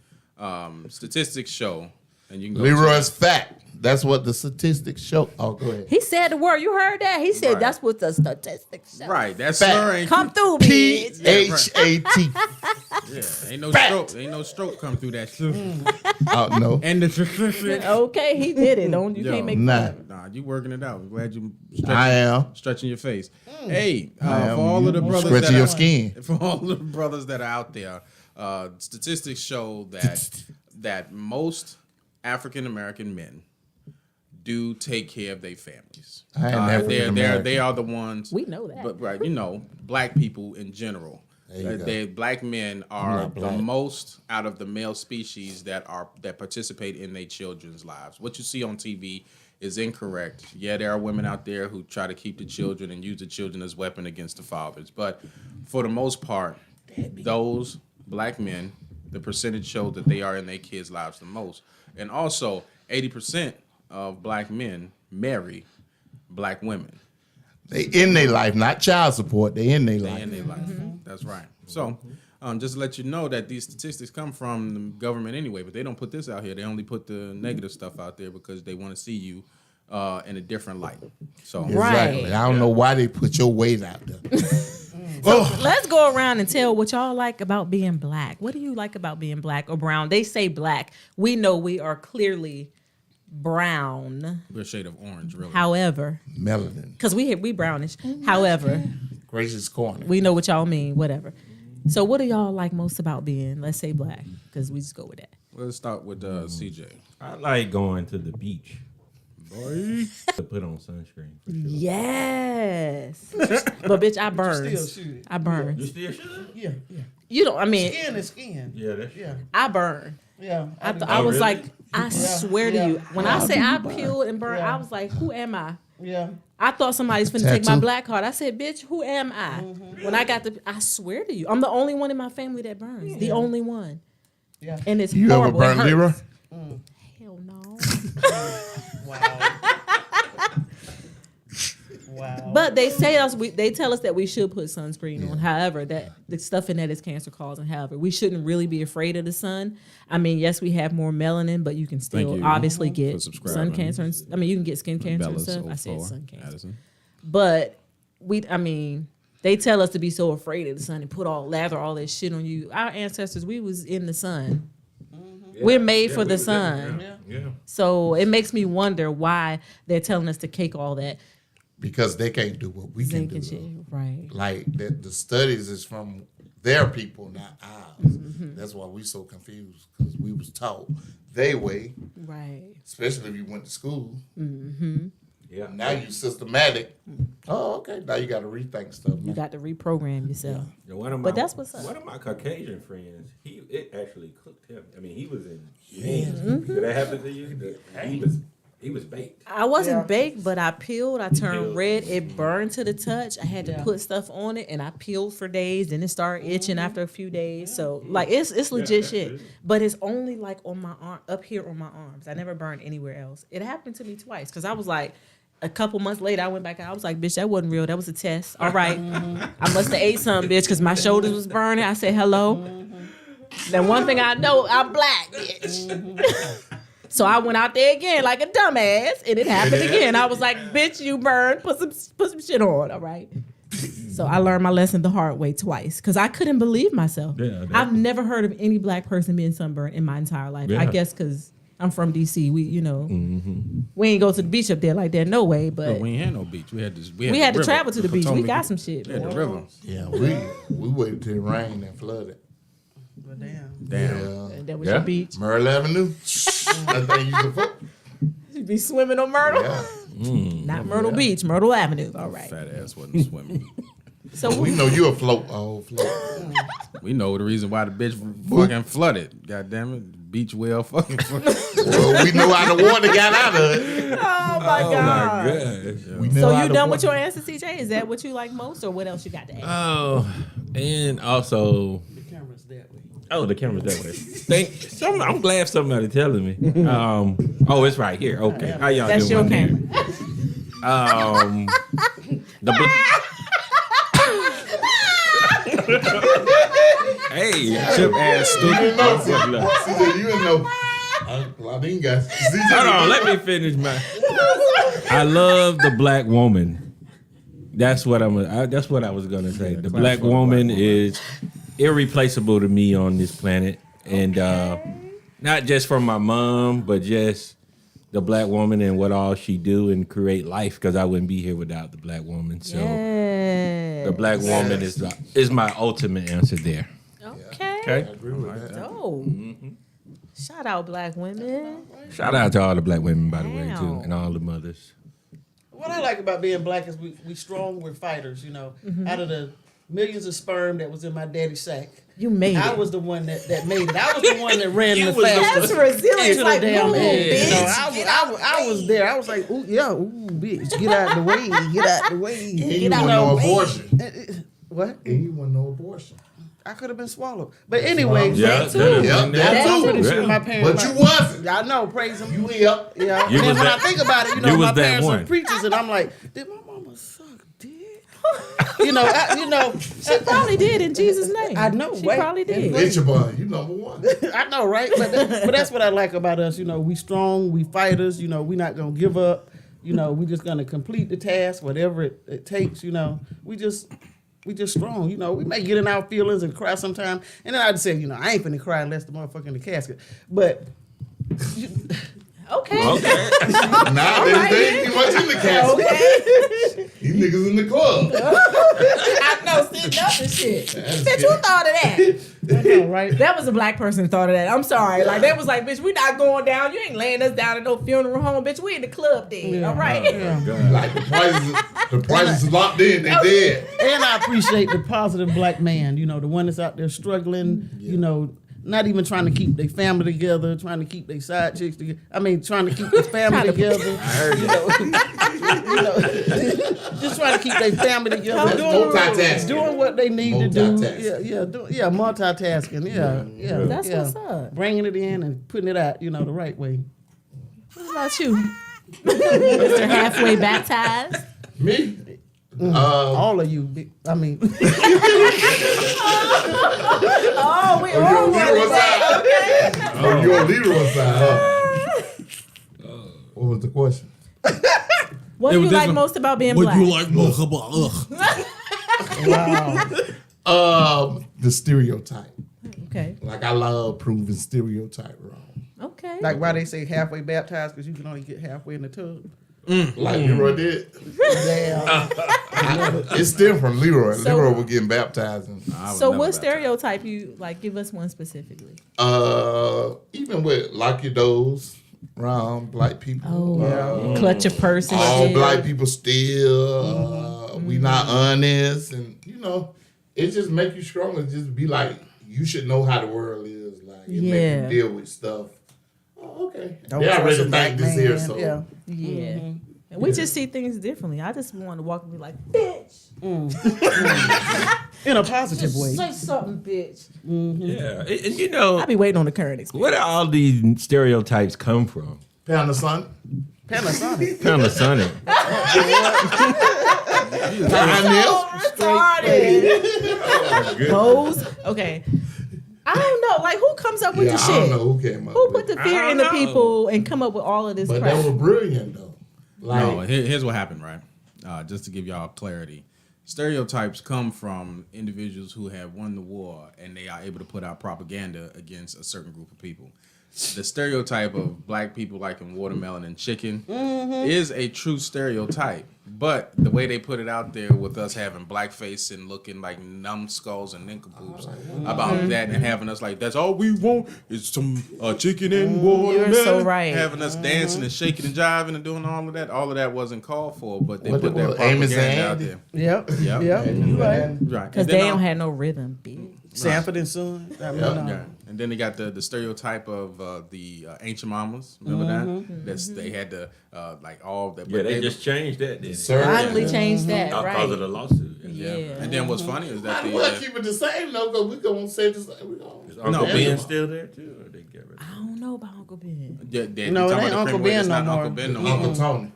Statistics show, and you can go Leroy's fat. That's what the statistics show. Oh, go ahead. He said the word. You heard that? He said Right. that's what the statistics show. Right, that Fat. slur ain't Come through, bitch. PHAT. Yeah, ain't no Fat. stroke. Ain't no stroke come through that shit. Oh, no. And the statistic. Okay, he did it. Don't you Yo, can't make Nah. Nah, you working it out. I'm glad you I am. stretching your face. Hey, I am. for all of the brothers Stretching that your are, skin. for all of the brothers that are out there, statistics show that most African American men do take care of their families. I am African American. They are the ones. We know that. But right, black people in general. There you go. Black men are not the black. most out of the male species that participate in their children's lives. What you see on TV is incorrect. Yeah, there are women out there who try to keep the children and use the children as weapon against the fathers. But for the most part, those black men, the percentage shows that they are in their kids' lives the most. And also, 80% of black men marry black women. They in their life, not child support. They in their They life. in their life. That's right. So, just to let you know that these statistics come from the government anyway, but they don't put this out here. They only put the negative stuff out there because they want to see you in a different light. So, Exactly. Right. I don't know why they put your weight out there. Let's go around and tell what y'all like about being black. What do you like about being black or brown? They say black. We know we are clearly brown. we're a shade of orange, really. However, Melanin. because we brownish. However, Gracious corner. we know what y'all mean. Whatever. So what do y'all like most about being, let's say, black? Because we just go with that. Let's start with CJ. I like going to the beach. Boy. To put on sunscreen. For sure. Yes. But bitch, I burn. Still shoot. I burn. You still should? Yeah, yeah. You don't. I mean, Skin is skin. Yeah, that's Yeah, I burn. yeah. I was really? like, I swear to you, when I say I peeled and burned, Yeah. I was like, who am I? Yeah. I thought somebody's finna take my Tattoo. black card. I said, bitch, who am I? When I got I swear to you, I'm the only one in my family that burns. The only one. Yeah. And it's You ever horrible. It burn Leroy? hurts. Hell no. Wow. Wow. But they tell us that we should put sunscreen on. However, that the stuff in that is cancer causing. However, we shouldn't really be afraid of the sun. I mean, yes, we have more melanin, but you can still you obviously for get subscribing. sun cancer. And, I mean, you can get skin cancer and Bellas stuff. I said 04, sun cancer. Addison. But they tell us to be so afraid of the sun and put lather all that shit on you. Our ancestors, we was in the sun. We're made for the sun. Yeah. So it makes me wonder why they're telling us to cake all that Because they can't do what we can zinc do. and shit. Right. Like the studies is from their people, not ours. That's why we so confused, because we was taught they way, Right. especially if you went to school. Yeah. Now you systematic. Oh, okay. Now you got to rethink stuff. You got to reprogram yourself. Yeah, but that's what's up. One of my Caucasian friends, it actually cooked him. I mean, he was in. Did that happen to you? He was baked. I wasn't baked, but I peeled. I turned red. It burned to the touch. I had to put stuff on it, and I peeled for days. Then it started itching after a few days. So like it's legit shit. But it's only like on my arm, up here on my arms. I never burned anywhere else. It happened to me twice because I was like. A couple months later, I went back out. I was like, bitch, that wasn't real. That was a test. All right. I must have ate something, bitch, because my shoulders was burning. I said, hello. Then one thing I know, I'm black, bitch. So I went out there again like a dumbass, and it happened again. I was like, bitch, you burned. Put some shit on, all right? So I learned my lesson the hard way twice because I couldn't believe myself. Yeah, I've never heard of any black person being sunburned in my entire life. Yeah. I guess because I'm from DC. We, we ain't go to the beach up there like that. No way. But we ain't had no beach. We had this. We had to travel to the beach. We got some shit. We had the river. Yeah, we waited till it rained and flooded. Well, damn. Yeah. And that was your beach. Myrtle Avenue. That thing used to fuck. You be swimming on Myrtle. Yeah. Not Myrtle Beach, Myrtle Avenue. All right. Fat ass wasn't swimming. So we know you afloat. Oh, float. We know the reason why the bitch fucking flooded. God damn it. Beach well fucking flooded. Well, we know how the water got out of it. Oh my God. gosh. So you done with your answer, CJ? Is that what you like most, or what else you got to add? Oh, and also The camera's that way. Oh, the camera's that way. I'm glad somebody telling me. Oh, it's right here. Okay, how y'all That's doing? your camera. Hey, chip ass stupid. You didn't know. Ladine got. Hold on, let me finish my. I love the black woman. That's what that's what I was gonna say. The black woman is irreplaceable to me on this planet, and not just from my mom, but just the black woman and what all she do and create life. Because I wouldn't be here without the black woman. So the black woman is my ultimate answer there. Okay. I agree with that. Oh. Shout out black women. Shout out to all the black women, by the way, too, and all the mothers. What I like about being black is we strong, we're fighters, you know. Out of the millions of sperm that was in my daddy's sack, you made it. I was the one that made it. I was the one that ran the fastest. That's resilience, to like, the damn move, end. bitch. You know, I was there. I was like, ooh, yeah, ooh, bitch, get out the way, get out the way. And you want no abortion. What? And you want no abortion. I could have been swallowed. But anyway, that I'm pretty sure too. my parents. But you wasn't. I know, praise him. You yep. Yeah. You And was when that- I think about it, you you know, was my that parents one. are preachers, and I'm like, did my mama suck dick? you know. She probably did in Jesus' name. I know, She right? probably did. Bitch about you number one. I know, right? But that's what I like about us. You know, we strong, we fighters. You know, we not gonna give up. You know, we just gonna complete the task, whatever it takes. You know, we just strong. You know, we may get in our feelings and cry sometime. And then I'd say, you know, I ain't finna cry unless the motherfucker in the casket. But Okay. Nah, they ain't too much in the casket. Okay. These niggas in the club. I know, sitting up and shit. Bitch, who thought of that? I know, right? That was a black person that thought of that. I'm sorry. Like, that was like, bitch, we not going down. You ain't laying us down at no funeral home. Bitch, we in the club then. All right? Like the prices is locked in, they dead. And I appreciate the positive black man, you know, the one that's out there struggling, you know, not even trying to keep their family together, trying to keep their side chicks together. I mean, trying to keep their family together. I heard you. Just trying to keep their family together. Doing what they need to do. Yeah, multitasking. Yeah. That's what's up. Bringing it in and putting it out, you know, the right way. What about you? Mr. Halfway Baptized? Me? All of you, I mean. Oh, we all side. okay. Oh, you on Leroy's side, huh? What was the question? What do you like most about being black? What you like most about Wow. The stereotype. Okay. Like I love proving stereotype wrong. Okay. Like why they say halfway baptized, because you can only get halfway in the tub. Like Leroy did. Damn. It's different from Leroy. So- Leroy was getting baptized. So what stereotype you like? Give us one specifically. Even with lock your doors, around black people. Clutch your purse and All shit. black people steal. We not honest, and it just make you stronger. Just be like, you should know how the world is. Like, it make you deal with stuff. Oh, okay. Don't They already trust a black think this here, man. so Yeah. And we just see things differently. I just want to walk and be like, bitch. In a positive way. Say something, bitch. Yeah, and I be waiting on the current experience. where do all these stereotypes come from? pound of sun. Panasonic. Panasonic. Pose. Okay. I don't know. Like, who comes up with Yeah, the I shit? don't know who came up Who with put the it. fear in the people and come up with all of this But crap? they were brilliant, though. Like, No, here's what happened, right? Just to give y'all clarity. Stereotypes come from individuals who have won the war and they are able to put out propaganda against a certain group of people. The stereotype of black people liking watermelon and chicken is a true stereotype. But the way they put it out there with us having blackface and looking like numbskulls and nincompoops about that and having us like, that's all we want is some chicken and watermelon. You're so right. Having us dancing and shaking and jiving and doing all of that wasn't called for, but they What put it that was, Amos propaganda out and there. Yep. Yep. Yep. You right. Right. Because And they then, don't have no rhythm, bitch. Sanford and Son. I mean, Yeah, and then they got the stereotype of the ancient mamas. Remember that? That's they had the like all that. Yeah, but they just changed that, didn't Sir. Finally changed that, Not right? because of the lawsuit. Yeah. And then what's funny is that I will keep it the same, though, because we going to say the same. Is Uncle No, Ben yeah. still there too, or they get rid of I don't know about Uncle Ben. No, it ain't Uncle Ben no more. Uncle Ben no Uncle more. Tony.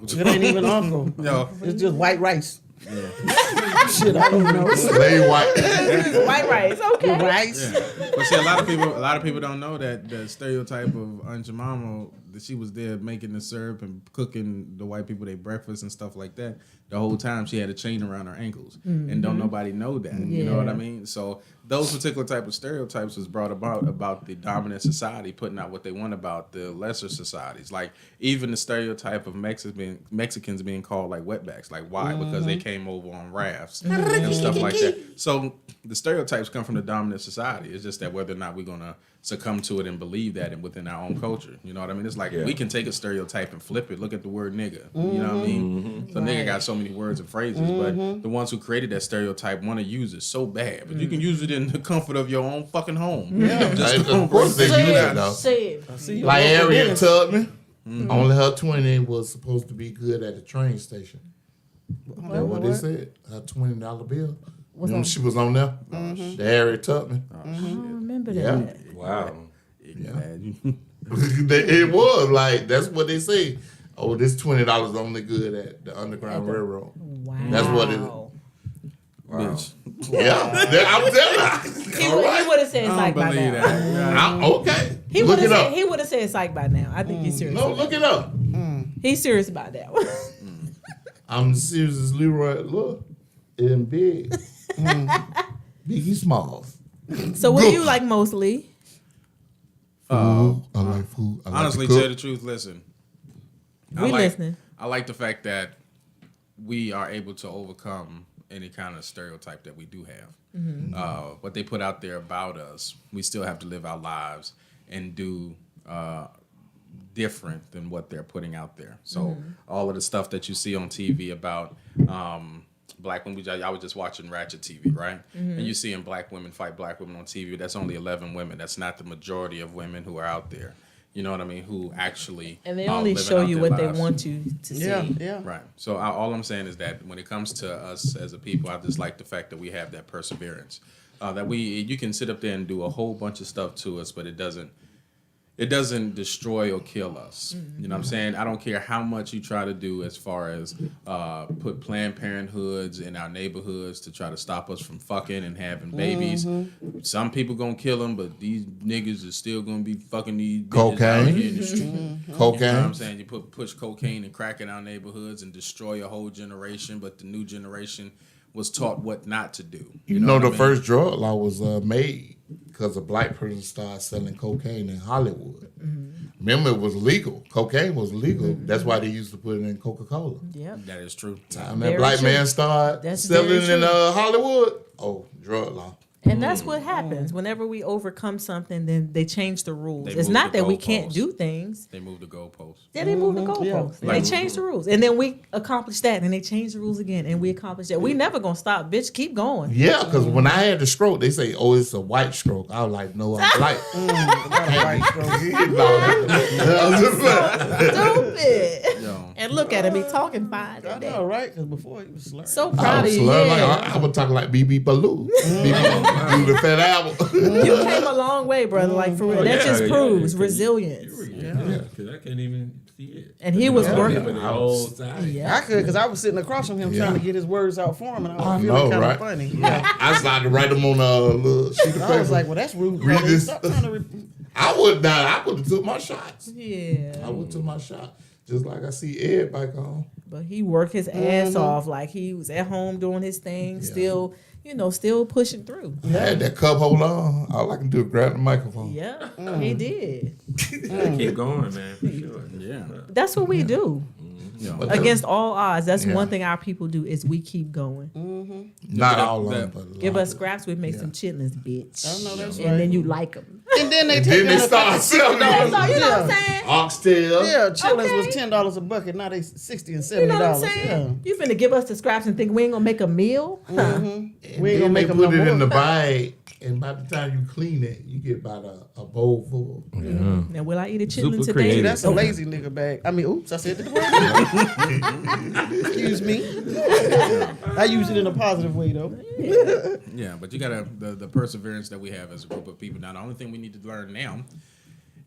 It ain't even uncle. No. It's just white rice. Shit, I don't know. Slave white. White rice, okay. Rice. Yeah. But see, a lot of people don't know that the stereotype of Aunt Jemima, that she was there making the syrup and cooking the white people their breakfast and stuff like that. The whole time she had a chain around her ankles, and don't nobody know that. You know what I mean? So those particular type of stereotypes was brought about the dominant society putting out what they want about the lesser societies. Like even the stereotype of Mexicans being called like wetbacks. Like why? Because they came over on rafts and stuff like that. So the stereotypes come from the dominant society. It's just that whether or not we're gonna succumb to it and believe that and within our own culture. You know what I mean? It's like we can take a stereotype and flip it. Look at the word nigga. You know what I mean? So nigga got so many words and phrases, but the ones who created that stereotype want to use it so bad. But you can use it in the comfort of your own fucking home. Yeah, Just of course they use it, though. Say it. Like Harriet Tubman, only her 20 was supposed to be good at the train station. That's what they said. Her $20 bill. Remember she was on there? The Harriet Tubman. I don't remember that. Yeah. Wow. It was like, that's what they say. Oh, this $20 only good at the Underground Railroad. Wow. That's what it is. Wow. Yeah, I'm telling you. He All right. would have said I psych don't by believe now. that. Okay. He Look would it up. have said psych by now. I think he's serious. No, look it up. He's serious about that one. I'm serious as Leroy. Look, and big. Biggie Smalls. So what do you like mostly? I like food. I like Honestly, to tell cook. the truth, listen. We listening. I like the fact that we are able to overcome any kind of stereotype that we do have. What they put out there about us, we still have to live our lives and do different than what they're putting out there. So all of the stuff that you see on TV about black women, I was just watching Ratchet TV, right? And you seeing black women fight black women on TV. That's only 11 women. That's not the majority of women who are out there. You know what I mean? Who actually And they are only living show out you their what they lives. want you to see. Yeah. Right. So all I'm saying is that when it comes to us as a people, I just like the fact that we have that perseverance. That you can sit up there and do a whole bunch of stuff to us, but it doesn't destroy or kill us. You know what I'm saying? I don't care how much you try to do as far as put Planned Parenthoods in our neighborhoods to try to stop us from fucking and having babies. Some people gonna kill them, but these niggas is still gonna be fucking these bitches out here in the street. Cocaine. You know what I'm saying? You push cocaine and crack in our neighborhoods and destroy a whole generation, but the new generation was taught what not to do. You know what the I mean? first drug law was made because a black person started selling cocaine in Hollywood. Remember, it was legal. Cocaine was legal. That's why they used to put it in Coca-Cola. Yep. That is true. Time Very that black true. man started That's selling very in true. Hollywood, drug law. And that's what happens whenever we overcome something. Then they change the rules. It's not that we can't do things. They move the goalposts. Yeah, they move the goalposts. Yeah. They change the rules, and then we accomplish that, and they change the rules again, and we accomplish that. We never gonna stop, bitch. Keep going. Yeah, because when I had the stroke, they say, "Oh, it's a white stroke." I was like, "No, I'm black." Stupid. Yo. And look at him, he talking fine I today. know, right? Because before he was slurring. So I proud of was you. slurring Yeah. like I was talking like BB Baloo. BB the Fat Apple. You came a long way, brother. Like for real, that just proves resilience. Yeah, because I can't even see it. And he was working. For the whole time. Yeah. I could, because I was sitting across from him Yeah. trying to get his words out for him, and I I was feeling know, kind right? of funny. Yeah. I started to write them on a little sheet of I was paper. like, well, that's rude. Read Chloe. this. Stop trying to I would have took my shots. Yeah. I would have took my shot. Just like I see Ed back home. But he worked his ass off. Like he was at home doing his thing, still, still pushing through. I had that cup hold on. All I can do is grab the microphone. Yeah, he did. Keep going, man. For sure. Yeah. That's what we do. But Against all odds, that's Yeah. one thing our people do is we keep going. not all of them, but a Give lot us of scraps, we make some chitlins, bitch. I know that's and right. then you like them. And then they them. take Then they start selling So you know them. what I'm saying? Oxtail. Yeah, chitlins Okay. was $10 a bucket. Now they $60 and $70. You know what I'm saying? You finna give us the scraps and think we ain't gonna make a meal? Yeah. We ain't And gonna then make they them put no it in the more. bag, and by the time you clean it, you get about a bowl full. Now will I eat a chitlin Super today? creative. That's a lazy nigga bag. I mean, oops, I said the word. Excuse me. I use it in a positive way though. Yeah, but you gotta the perseverance that we have as a group of people. Now, the only thing we need to learn now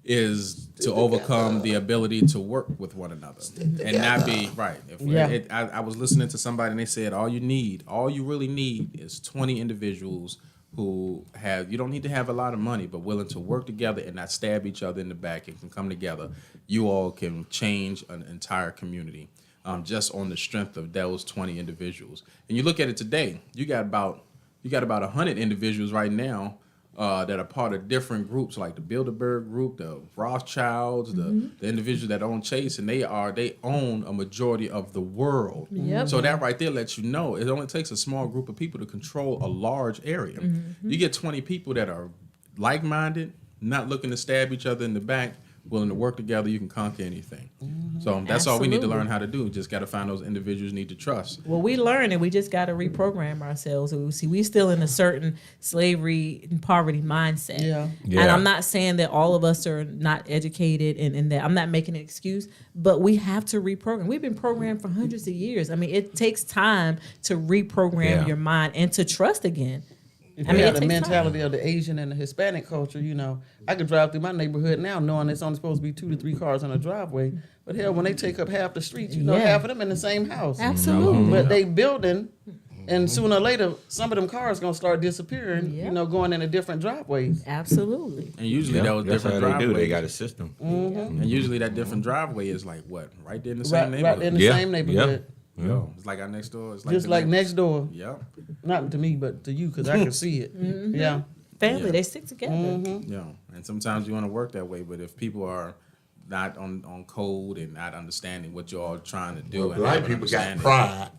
is to overcome the ability to work with one another and not be right. I was listening to somebody and they said all you really need is 20 individuals who you don't need to have a lot of money, but willing to work together and not stab each other in the back and can come together. You all can change an entire community just on the strength of those 20 individuals. And you look at it today, you got about 100 individuals right now that are part of different groups, like the Bilderberg group, the Rothschilds, the individuals that own Chase, and they own a majority of the world. Yep. So that right there lets you know it only takes a small group of people to control a large area. You get 20 people that are like-minded, not looking to stab each other in the back, willing to work together, you can conquer anything. So that's all we need to learn how to do. Just got to find those individuals you need to trust. Well, we learn and we just got to reprogram ourselves. We still in a certain slavery and poverty mindset. Yeah. And I'm not saying that all of us are not educated and that I'm not making an excuse, but we have to reprogram. We've been programmed for hundreds of years. I mean, it takes time to reprogram your mind and to trust again. If I you mean, have it the takes mentality of the Asian and the Hispanic culture, I could drive through my neighborhood now knowing it's only supposed to be 2 to 3 cars on a driveway. But hell, when they take up half the streets, half of them in the same house. Absolutely. But they building, and sooner or later, some of them cars gonna start disappearing. Going into different driveways. Absolutely. And usually those That's different how they driveways. do. They got a system. And usually that different driveway is like what? Right there in the same Right neighborhood. in the same neighborhood. Yo, it's like our next door. It's like Just the like next door. Yep. Not to me, but to you, because I can see it. Yeah. Family, they stick together. Yeah. And sometimes you want to work that way, but if people are not on code and not understanding what you're all trying to do, Well, and black have an people got understanding- pride.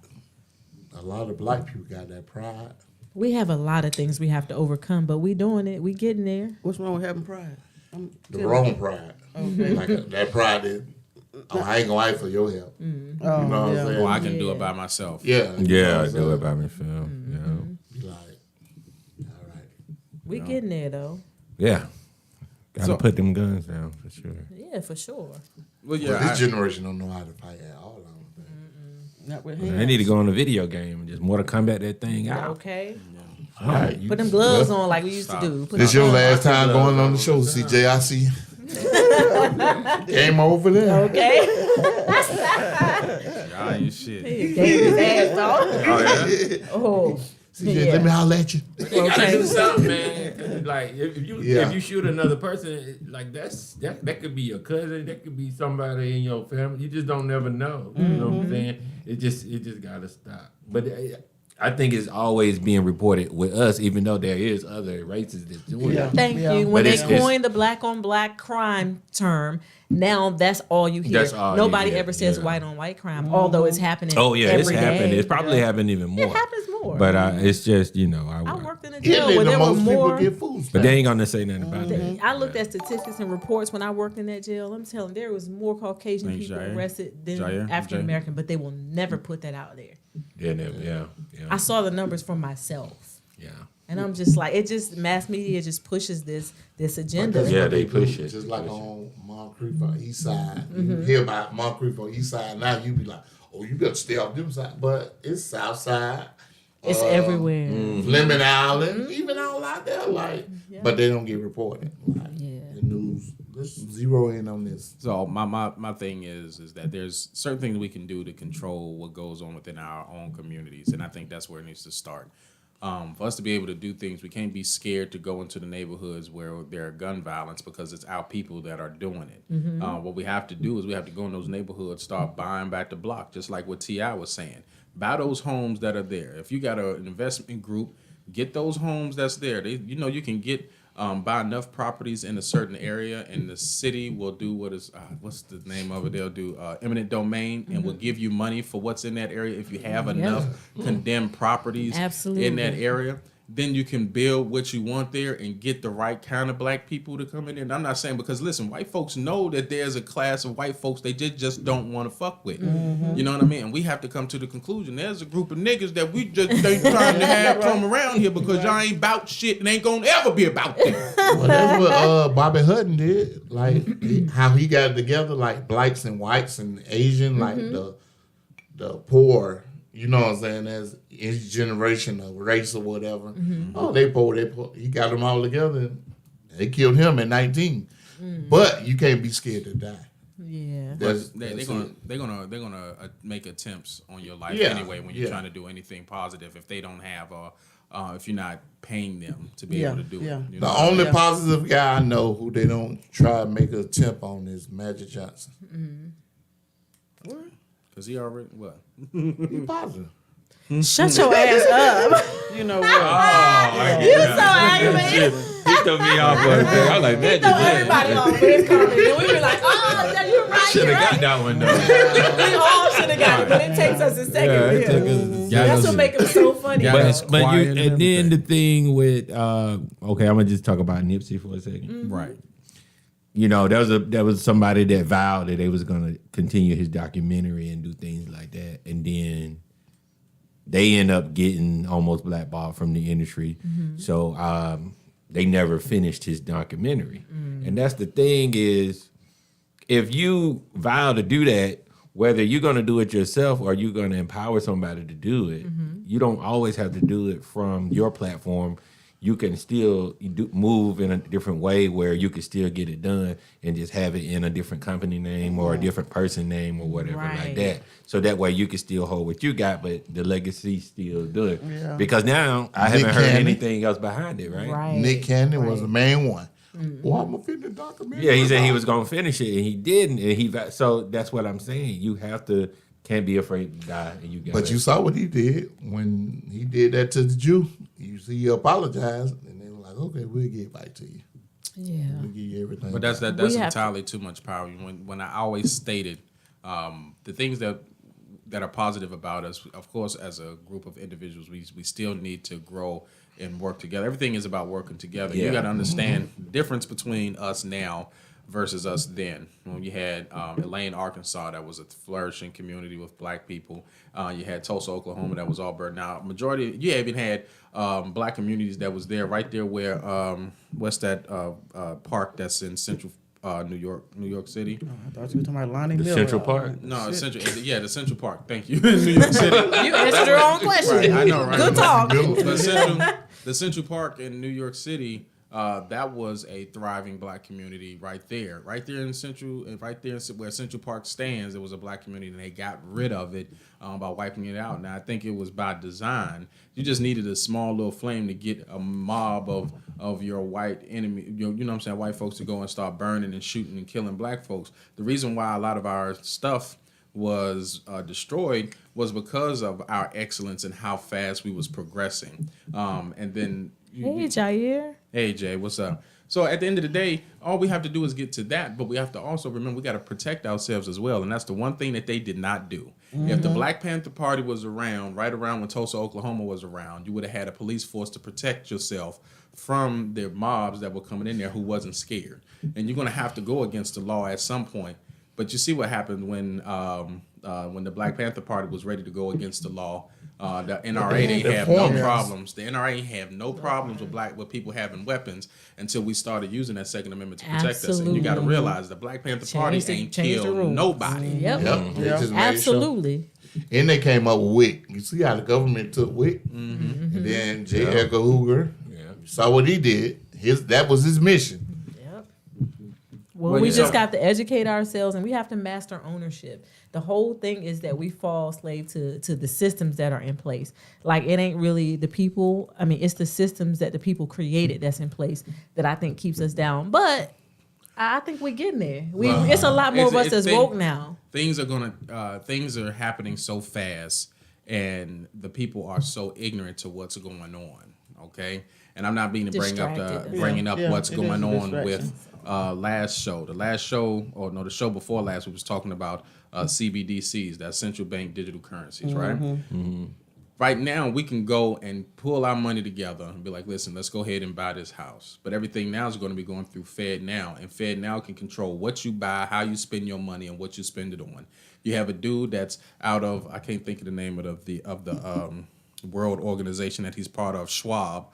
A lot of black people got that pride. We have a lot of things we have to overcome, but we doing it. We getting there. What's wrong with having pride? The wrong pride. Like that pride is, I ain't gonna ask for your help. Oh, You know what I'm yeah. saying? Well, I can do it by myself. Yeah. Yeah, I do it by myself. Be like, all right. We getting there though. Yeah. Gotta put them guns down for sure. Yeah, for sure. Well, But this generation don't know how to fight at all. I don't think. Not with They hands. need to go on a video game and just Mortal Kombat that thing out. Okay. All right. Put them gloves on like we used to do. Put This them your gloves last time going on the show, CJ. I see. Game over there. Okay. Ah, you shit. He gave his ass off. Oh. CJ, let me holler at you. They gotta do something, man. Like if you shoot another person, like that could be your cousin, that could be somebody in your family. You just don't never know. You know what I'm saying? It just gotta stop. But I think it's always being reported with us, even though there is other races that's doing it. Thank Yeah. you. When But they it's- coined the black on black crime term, now that's all you hear. That's all you Nobody hear, ever says yeah. white on white crime, although it's happening. Oh yeah, it's every happened. day. It's probably happened even more. It happens more. But it's just I I worked in a jail Italy, where the there were most people more. get food but they stamps. ain't gonna say nothing about that. I looked at statistics and reports when I worked in that jail. I'm telling you, there was more Caucasian Thanks, people Jair. arrested than Jair? African American, but they will never put that out there. Yeah. I saw the numbers for myself, Yeah. and I'm just like, it just mass media just pushes this agenda. That's Yeah, what they do. push it. Just like on Moncrief on East Side. Mm-hmm. You hear about Moncrief on East Side, now you be like, oh, you better stay off them side. But it's South Side. It's everywhere. Lemon Island, even all out there, like, but they don't get reported. Like, Yeah. the news. Let's zero in on this. So my thing is that there's certain things we can do to control what goes on within our own communities, and I think that's where it needs to start. For us to be able to do things, we can't be scared to go into the neighborhoods where there are gun violence because it's our people that are doing it. What we have to do is we have to go in those neighborhoods, start buying back the block, just like what T.I. was saying. Buy those homes that are there. If you got an investment group, get those homes that's there. You can get buy enough properties in a certain area, and the city will do what's the name of it? They'll do eminent domain, and will give you money for what's in that area if you have enough condemned properties in that area. Then you can build what you want there and get the right kind of black people to come in there. And I'm not saying, because listen, white folks know that there's a class of white folks they just don't want to fuck with. You know what I mean? And we have to come to the conclusion there's a group of niggas that we just ain't trying to have come around here because y'all ain't about shit and ain't gonna ever be about that. Well, that's what Bobby Hutton did. Like how he got it together, like blacks and whites and Asian, like the poor. You know what I'm saying? As each generation of race or whatever. Oh, they poor. He got them all together. And they killed him at 19. But you can't be scared to die. Yeah. They're gonna make attempts on your life anyway when you're trying to do anything positive if they don't have if you're not paying them to be able to do it. You know? The only positive guy I know who they don't try to make an attempt on is Magic Johnson. Because he already what? He positive. Shut your ass up. You know what? You so aggravated. He threw me off. I was like, that. Throw everybody off with his comment. And we were like, oh, yeah, you're right. Should You're have right. got that one though. We all should have got it, but it takes us a second. That's what makes him so funny. And then the thing with okay, I'm gonna just talk about Nipsey for a second. Right. You know, there was somebody that vowed that they was gonna continue his documentary and do things like that, and then they end up getting almost blackballed from the industry. So they never finished his documentary. And that's the thing is, if you vow to do that, whether you're going to do it yourself or you're going to empower somebody to do it, you don't always have to do it from your platform. You can still move in a different way where you can still get it done and just have it in a different company name or a different person name or whatever like that. So that way you can still hold what you got, but the legacy still do it. Yeah. Because now I haven't heard anything else behind it, right? Nick Cannon was the main one. Well, I'm gonna finish the documentary. Yeah, he said he was gonna finish it and he didn't. And so that's what I'm saying. You can't be afraid to die. And you got. But you saw what he did when he did that to the Jew. You see, he apologized, and they were like, "Okay, we'll get back to you. Yeah, we'll give you everything." But that's entirely too much power. When I always stated the things that are positive about us, of course, as a group of individuals, we still need to grow and work together. Everything is about working together. Yeah. You got to understand the difference between us now versus us then. When you had Elaine, Arkansas, that was a flourishing community with black people. You had Tulsa, Oklahoma, that was all burned out. You even had black communities that was there right there where what's that park that's in central New York City. Oh, I thought you were talking about Lonnie Miller. Central Park? No, Central. Yeah, the Central Park. Thank you. In New York City. You answered your own question. Right, I know, right? Good talk. But the Central Park in New York City, that was a thriving black community right there in Central, and right there where Central Park stands. It was a black community, and they got rid of it by wiping it out. Now I think it was by design. You just needed a small little flame to get a mob of your white enemy, you know what I'm saying, white folks to go and start burning and shooting and killing black folks. The reason why a lot of our stuff was destroyed was because of our excellence and how fast we was progressing. And then Hey, Jair. Hey Jay, what's up? So at the end of the day, all we have to do is get to that, but we have to also remember we got to protect ourselves as well, and that's the one thing that they did not do. If the Black Panther Party was around, right around when Tulsa, Oklahoma was around, you would have had a police force to protect yourself from the mobs that were coming in there who wasn't scared. And you're going to have to go against the law at some point. But you see what happened when the Black Panther Party was ready to go against the law. The NRA didn't have no problems. The NRA have no problems with people having weapons until we started using that Second Amendment to protect us. And you got to realize the Black Panther Party ain't killed nobody. Yep. They just made Absolutely. Sure. And they came up with WIC. You see how the government took WIC? And then J. Edgar Hoover, you saw what he did. That was his mission. Well, we just got to educate ourselves, and we have to master ownership. The whole thing is that we fall slave to the systems that are in place. Like, it ain't really the people. I mean, it's the systems that the people created that's in place that I think keeps us down. But I think we're getting there. It's a lot more of us that's woke now. Things are happening so fast, and the people are so ignorant to what's going on. Okay, and I'm not being to bringing up what's going on with the show before last, we was talking about CBDCs, that's central bank digital currencies, right? Right now, we can go and pull our money together and be like, listen, let's go ahead and buy this house. But everything now is going to be going through FedNow, and FedNow can control what you buy, how you spend your money, and what you spend it on. You have a dude that's out of, I can't think of the name of the world organization that he's part of, Schwab,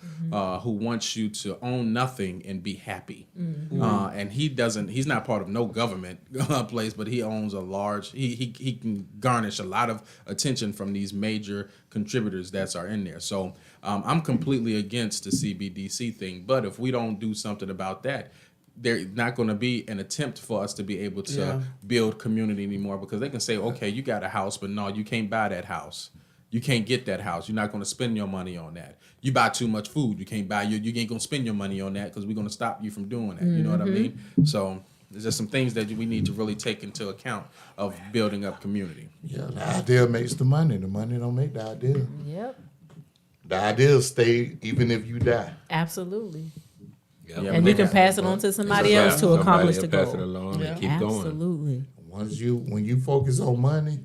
who wants you to own nothing and be happy. And he's not part of no government place, but he owns a large, he can garnish a lot of attention from these major contributors that are in there. So I'm completely against the CBDC thing, but if we don't do something about that, there's not going to be an attempt for us to be able to build community anymore, because they can say, okay, you got a house, but no, you can't buy that house. You can't get that house. You're not going to spend your money on that. You buy too much food. You can't buy you ain't going to spend your money on that because we're going to stop you from doing that. You know what I mean? So there's just some things that we need to really take into account of building up community. Yeah, the idea makes the money. The money don't make the idea. Yep. The idea stay even if you die. Absolutely. Yep. And you can pass it on to somebody else to accomplish the goal. Pass it along and keep going. Absolutely. When you focus on money,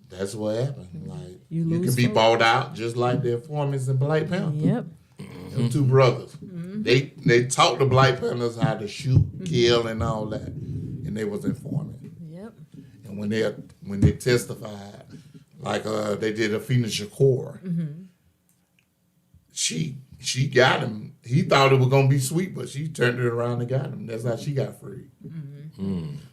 that's what happened. Like you can be focus. bought out just like the informants in Black Panther. Yep. Them two brothers. They taught the Black Panthers how to shoot, kill, and all that, and they was informing. Yep. And when they testified, like they did Afina Shakur, she got him. He thought it was gonna be sweet, but she turned it around and got him. That's how she got free.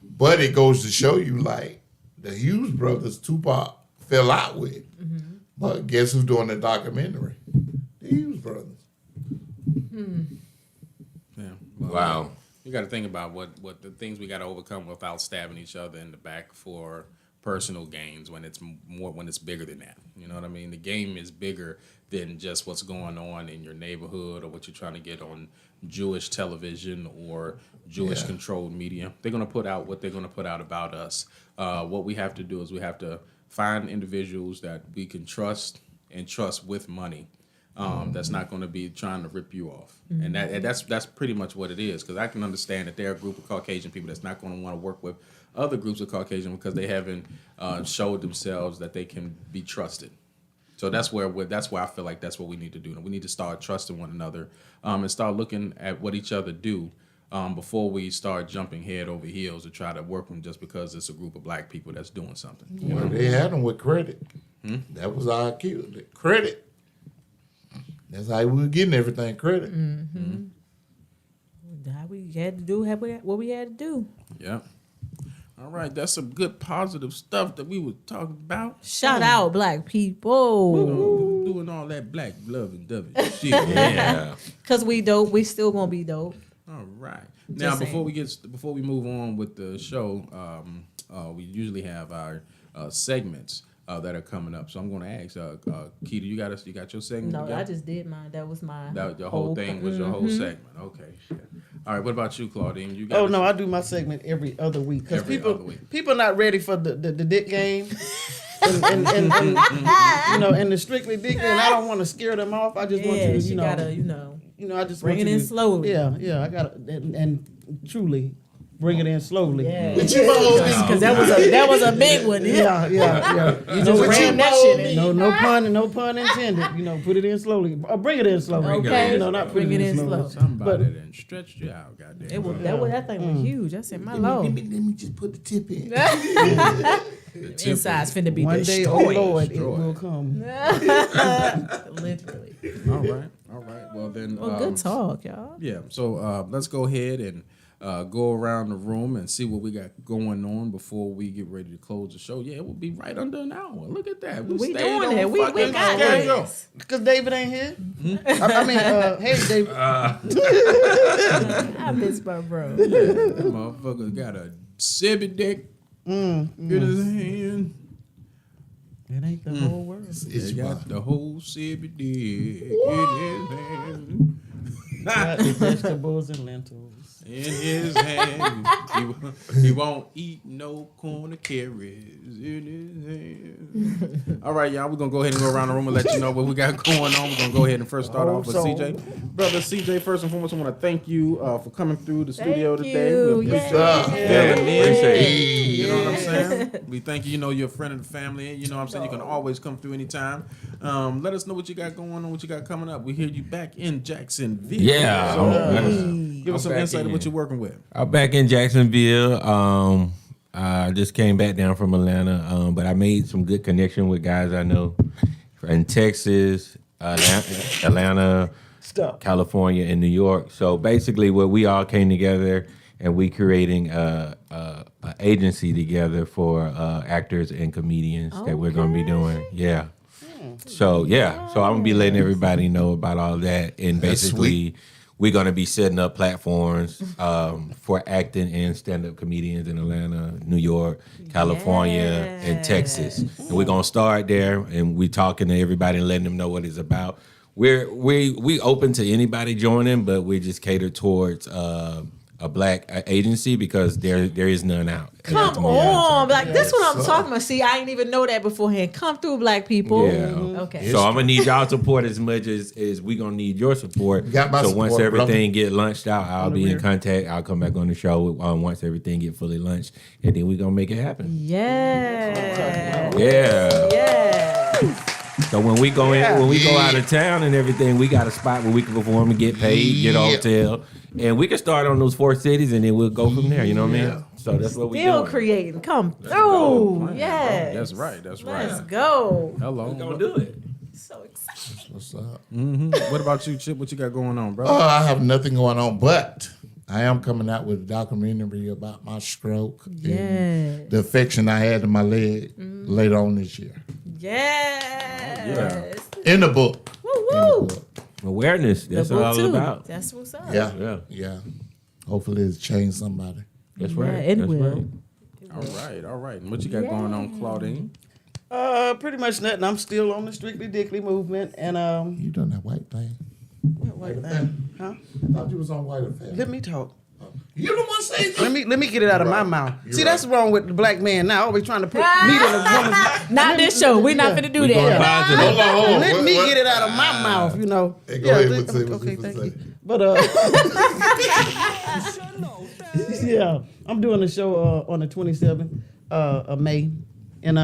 But it goes to show you, like, the Hughes brothers, Tupac fell out with. But guess who's doing the documentary? The Hughes brothers. Yeah. Well, Wow. You got to think about what the things we got to overcome without stabbing each other in the back for personal gains when it's bigger than that. You know what I mean? The game is bigger than just what's going on in your neighborhood or what you're trying to get on Jewish television or Jewish controlled media. They're going to put out what they're going to put out about us. What we have to do is we have to find individuals that we can trust and trust with money. That's not going to be trying to rip you off. And that's pretty much what it is, because I can understand that there are a group of Caucasian people that's not going to want to work with other groups of Caucasian because they haven't showed themselves that they can be trusted. So that's where I feel like that's what we need to do. We need to start trusting one another and start looking at what each other do before we start jumping head over heels to try to work them just because it's a group of black people that's doing something. You know? They had them with credit. That was our cue. Credit. That's how we were getting everything, credit. We had to do what we had to do. Yeah. All right, that's some good positive stuff that we were talking about. Shout out black people. Doing all that black love and dovey shit. Yeah. Cause we dope, we still gonna be dope. All right. Now before we move on with the show, we usually have our segments that are coming up. So I'm going to ask, Keita, you got your segment? No, together? I just did mine. That was my your whole thing was your whole segment. Okay. Shit. All right. What about you, Claudine? You got? Oh no, I do my segment every other week because people not ready for the dick game. and the Strictly Dickly, and I don't want to scare them off. I just want you to, she gotta, I just bring want it you in to, slowly. Yeah, I gotta, and truly bring it in slowly. Yeah, But you know, because that was a big one. Yeah. You just ram that shit in. No pun intended. Put it in slowly. Or bring it in slowly. Okay. Not Bring put it in slow. Somebody done stretched you out, goddamn. That thing was huge. I said, my lord. let me just put the tip in. Inside's finna be One day, oh destroyed. Lord, it will come. Literally. All right. Well then. Well, good talk, y'all. Yeah. So let's go ahead and go around the room and see what we got going on before we get ready to close the show. Yeah, it will be right under an hour. Look at that. We stayed doing on it. We fucking got schedule. this. Because David ain't here. Hey, David. I miss my bro. That motherfucker got a sibby dick in his hand. It ain't the whole world. He got the whole sibby dick in his hand. Got the vegetables and lentils. In his hand. He won't eat no corn or carrots in his hand. All right, y'all. We're going to go ahead and go around the room and let you know what we got going on. We're going to go ahead and first start off with CJ. Brother CJ, first and foremost, I want to thank you for coming through the studio today. We appreciate you. Appreciate it. You know what I'm saying? We thank you. You know, you're a friend of the family. You know what I'm saying? You can always come through anytime. Let us know what you got going on, what you got coming up. We hear you back in Jacksonville. Yeah. So, give us some back insight of in. what you're working with. I'm back in Jacksonville. I just came back down from Atlanta, but I made some good connection with guys I know in Texas, Atlanta, California, and New York. So basically, what we all came together and we creating a agency together for actors and comedians that we're gonna be doing. Yeah. So I'm gonna be letting everybody know about all that, and basically we're gonna be setting up platforms for acting and stand-up comedians in Atlanta, New York, California, and Texas. And we're gonna start there, and we talking to everybody and letting them know what it's about. We open to anybody joining, but we just cater towards a black agency because there is none out. Come on, like that's what I'm talking about. See, I didn't even know that beforehand. Come through, black people. Yeah. Okay. So I'm gonna need y'all support as much as we gonna need your support. Got my so once support, everything get lunched out, I'll be in contact. I'll come back on the show once everything get fully lunched, and then we gonna make it happen. Yeah. Yeah. So when we go out of town and everything, we got a spot where we can perform and get paid, get a hotel, and we can start on those 4 cities, and then we'll go from there. You know what I mean? So that's what we do. Still creating. Come through. Yes. That's right. Let's go. Hello. We're gonna do it. So excited. What's up? What about you, Chip? What you got going on, bro? I have nothing going on, but I am coming out with a documentary about my stroke and the affection I had in my leg later on this year. Yes. In the book. Woo. Awareness. That's what it's all about. That's what's up. Yeah. Hopefully it's changed somebody. That's right. It That's will. right. All right. And what you got going on, Claudine? Pretty much nothing. I'm still on the Strictly Dickly movement, and You done that white thing? what white thing? Huh? I thought you was on white affair. Let me talk. You the one saying Let me get it out of my mouth. See, that's wrong with the black man now. Always trying to put meat in a woman's. Not this show. We're not finna do Going that. positive. Hold on. Let me get it out of my mouth, you know. Hey, go ahead and say what okay, you thank say. you. But yeah, I'm doing a show on the 27th of May, and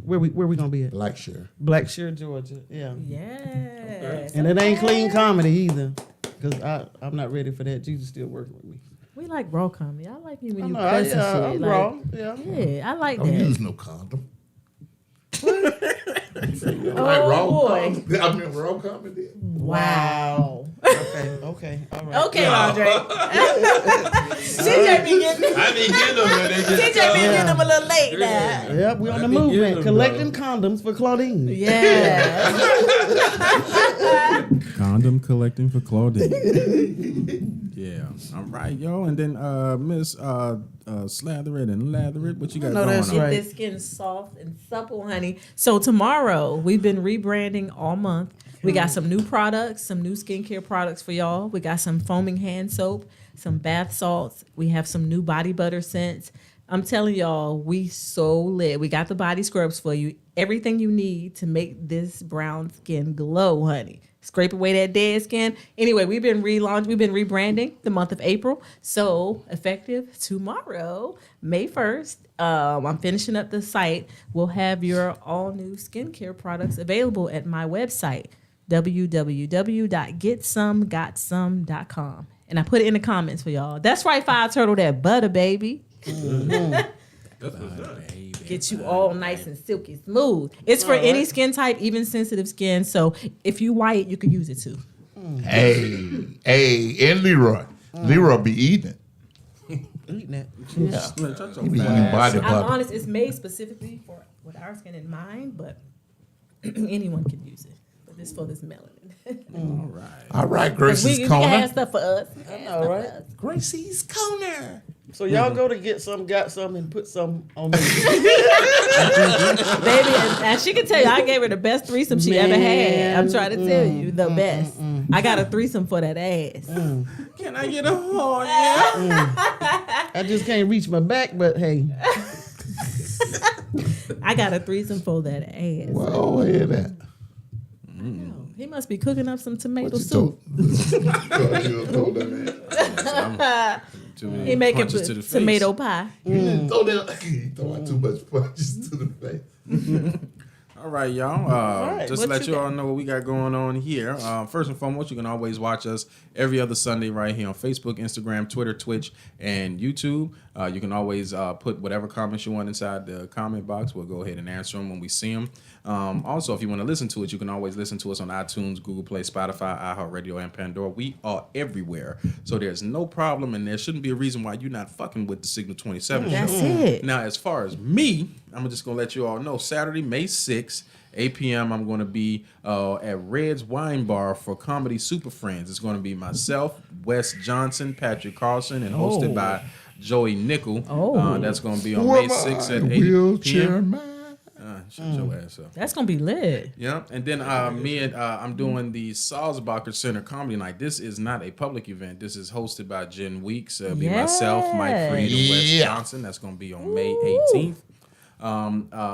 where we gonna be at? Blackshear, Georgia. Yeah. Yes. And it ain't clean comedy either, cause I'm not ready for that. Jesus still working with me. We like raw comedy. I like you when you No, cuss and shit. I'm Like, raw. Yeah. Yeah, I like Don't that. use no condom. Oh boy. Comedy. I mean, raw comedy. Wow. Okay. All right. Okay, Andre. CJ be getting I didn't get them. CJ be getting them a little late now. Yep, we on the be movement, getting them, collecting condoms for Claudine. Yeah. Condom collecting for Claudine. Yeah. All right, yo. And then Miss Slather It and Lather It. What you got No, going that's on? right. Get this skin soft and supple, honey. So tomorrow, we've been rebranding all month. We got some new products, some new skincare products for y'all. We got some foaming hand soap, some bath salts. We have some new body butter scents. I'm telling y'all, we so lit. We got the body scrubs for you. Everything you need to make this brown skin glow, honey. Scrape away that dead skin. Anyway, we've been rebranding the month of April. So effective tomorrow, May 1st, I'm finishing up the site. We'll have your all new skincare products available at my website, www.getsomegotsome.com. And I put it in the comments for y'all. That's right, Fire Turtle, that butter, baby. Get you all nice and silky smooth. It's for any skin type, even sensitive skin. So if you white, you can use it too. Hey, and Leroy. Leroy be eating it. Eating it. Yeah. He be eating body I'm butter. honest, it's made specifically for with our skin in mind, but anyone can use it. But it's for this melanin. All right, We Gracie's can Corner. have stuff for us. All right. Gracie's Corner. So y'all go to get some, got some, and put some on me. Baby, and she can tell you, I gave her the best threesome she ever had. I'm trying to tell you, the best. I got a threesome for that ass. Can I get a horn? Yeah. I just can't reach my back, but hey. I got a threesome for that ass. Well, hear that. He must be cooking up some tomato What you soup. told that man? He making Punches to the face. tomato pie. You didn't throw that. You throw out too much punches to the face. All right, y'all. right, Just to what let you you all know what we got going on here. First and foremost, you can always watch us every other Sunday right here on Facebook, Instagram, Twitter, Twitch, and YouTube. You can always put whatever comments you want inside the comment box. We'll go ahead and answer them when we see them. Also, if you want to listen to it, you can always listen to us on iTunes, Google Play, Spotify, iHeartRadio, and Pandora. We are everywhere. So there's no problem, and there shouldn't be a reason why you're not fucking with the Signal 27 That's show. it. Now, as far as me, I'm just going to let you all know, Saturday, May 6th, 8 p.m., I'm going to be at Red's Wine Bar for Comedy Super Friends. It's going to be myself, Wes Johnson, Patrick Carlson, and hosted by Joey Nickel. That's going to be on May 6th at 8 p.m. Shut your ass up. That's gonna be lit. Yeah, and then I'm doing the Salzbacher Center Comedy Night. This is not a public event. This is hosted by Jen Weeks. It'll be myself, Mike Freed, and Wes Johnson. That's going to be on May 18th.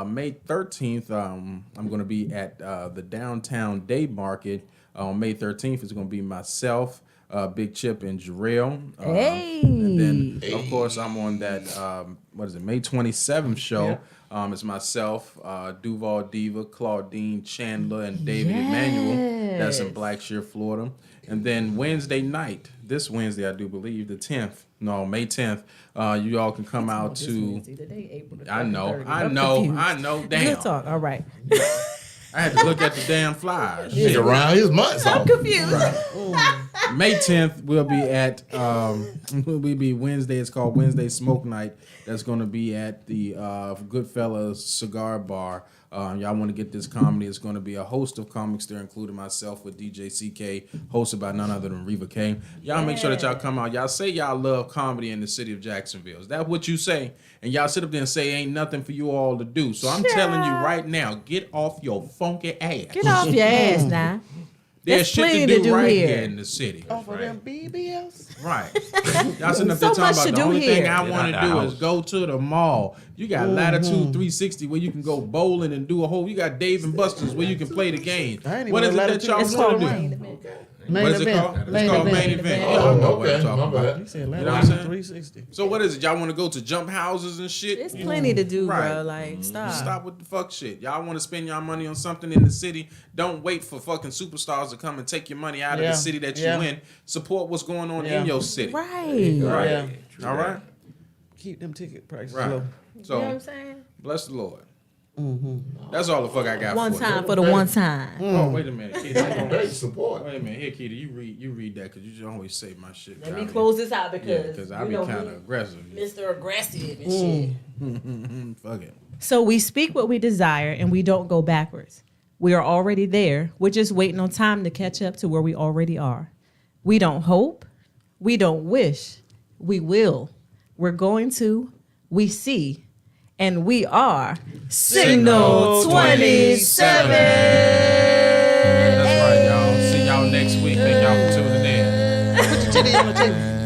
May 13th, I'm going to be at the Downtown Day Market. On May 13th, it's going to be myself, Big Chip, and Jarrell. And then, of course, I'm on that, May 27th show. It's myself, Duval Diva, Claudine Chandler, and David Emmanuel. That's in Blackshear, Florida. And then Wednesday night, this Wednesday, I do believe, the 10th. No, May 10th. You all can come out to. I know. Damn. Good talk. All right. I had to look at the damn flyers. He's around his months. I'm confused. May 10th, we'll be at Wednesday. It's called Wednesday Smoke Night. That's going to be at the Goodfellas Cigar Bar. Y'all want to get this comedy. It's going to be a host of comics there, including myself with DJ CK, hosted by none other than Reva K. Y'all make sure that y'all come out. Y'all say y'all love comedy in the city of Jacksonville. Is that what you say? And y'all sit up there and say ain't nothing for you all to do. So I'm telling you right now, get off your funky ass. Get off your ass now. There's shit to do right here in the city. Off of them BBLs? Right. Y'all sitting up there talking about the only thing I want to do is go to the mall. You got Latitude 360 where you can go bowling and do a whole. You got Dave and Buster's where you can play the game. What is it that y'all want to do? What is it called? It's called Main Event. Yeah, I know what I'm talking about. You said You know what I'm saying? 360. So what is it? Y'all want to go to jump houses and shit? There's plenty to do, Right. bro. Like, stop. Stop with the fuck shit. Y'all want to spend y'all money on something in the city? Don't wait for fucking superstars to come and take your money out of the city that you in. Support what's going on in your city. Right. Right. Yeah. All right. Keep them ticket prices Right. low. So, You know what I'm saying? bless the Lord. That's all the fuck I got One for time you. for the one time. Oh, wait a minute, Keita. Great support. Wait a minute. Here, Keita, you read that because you just always say my shit. Let me close this out because I be kind of aggressive. Mr. Aggressive and shit. Fuck it. So we speak what we desire and we don't go backwards. We are already there. We're just waiting on time to catch up to where we already are. We don't hope. We don't wish. We will. We're going to. We see. And we are Signal 27. That's right, y'all. See y'all next week. Thank y'all for tuning in. Put your titty on the table.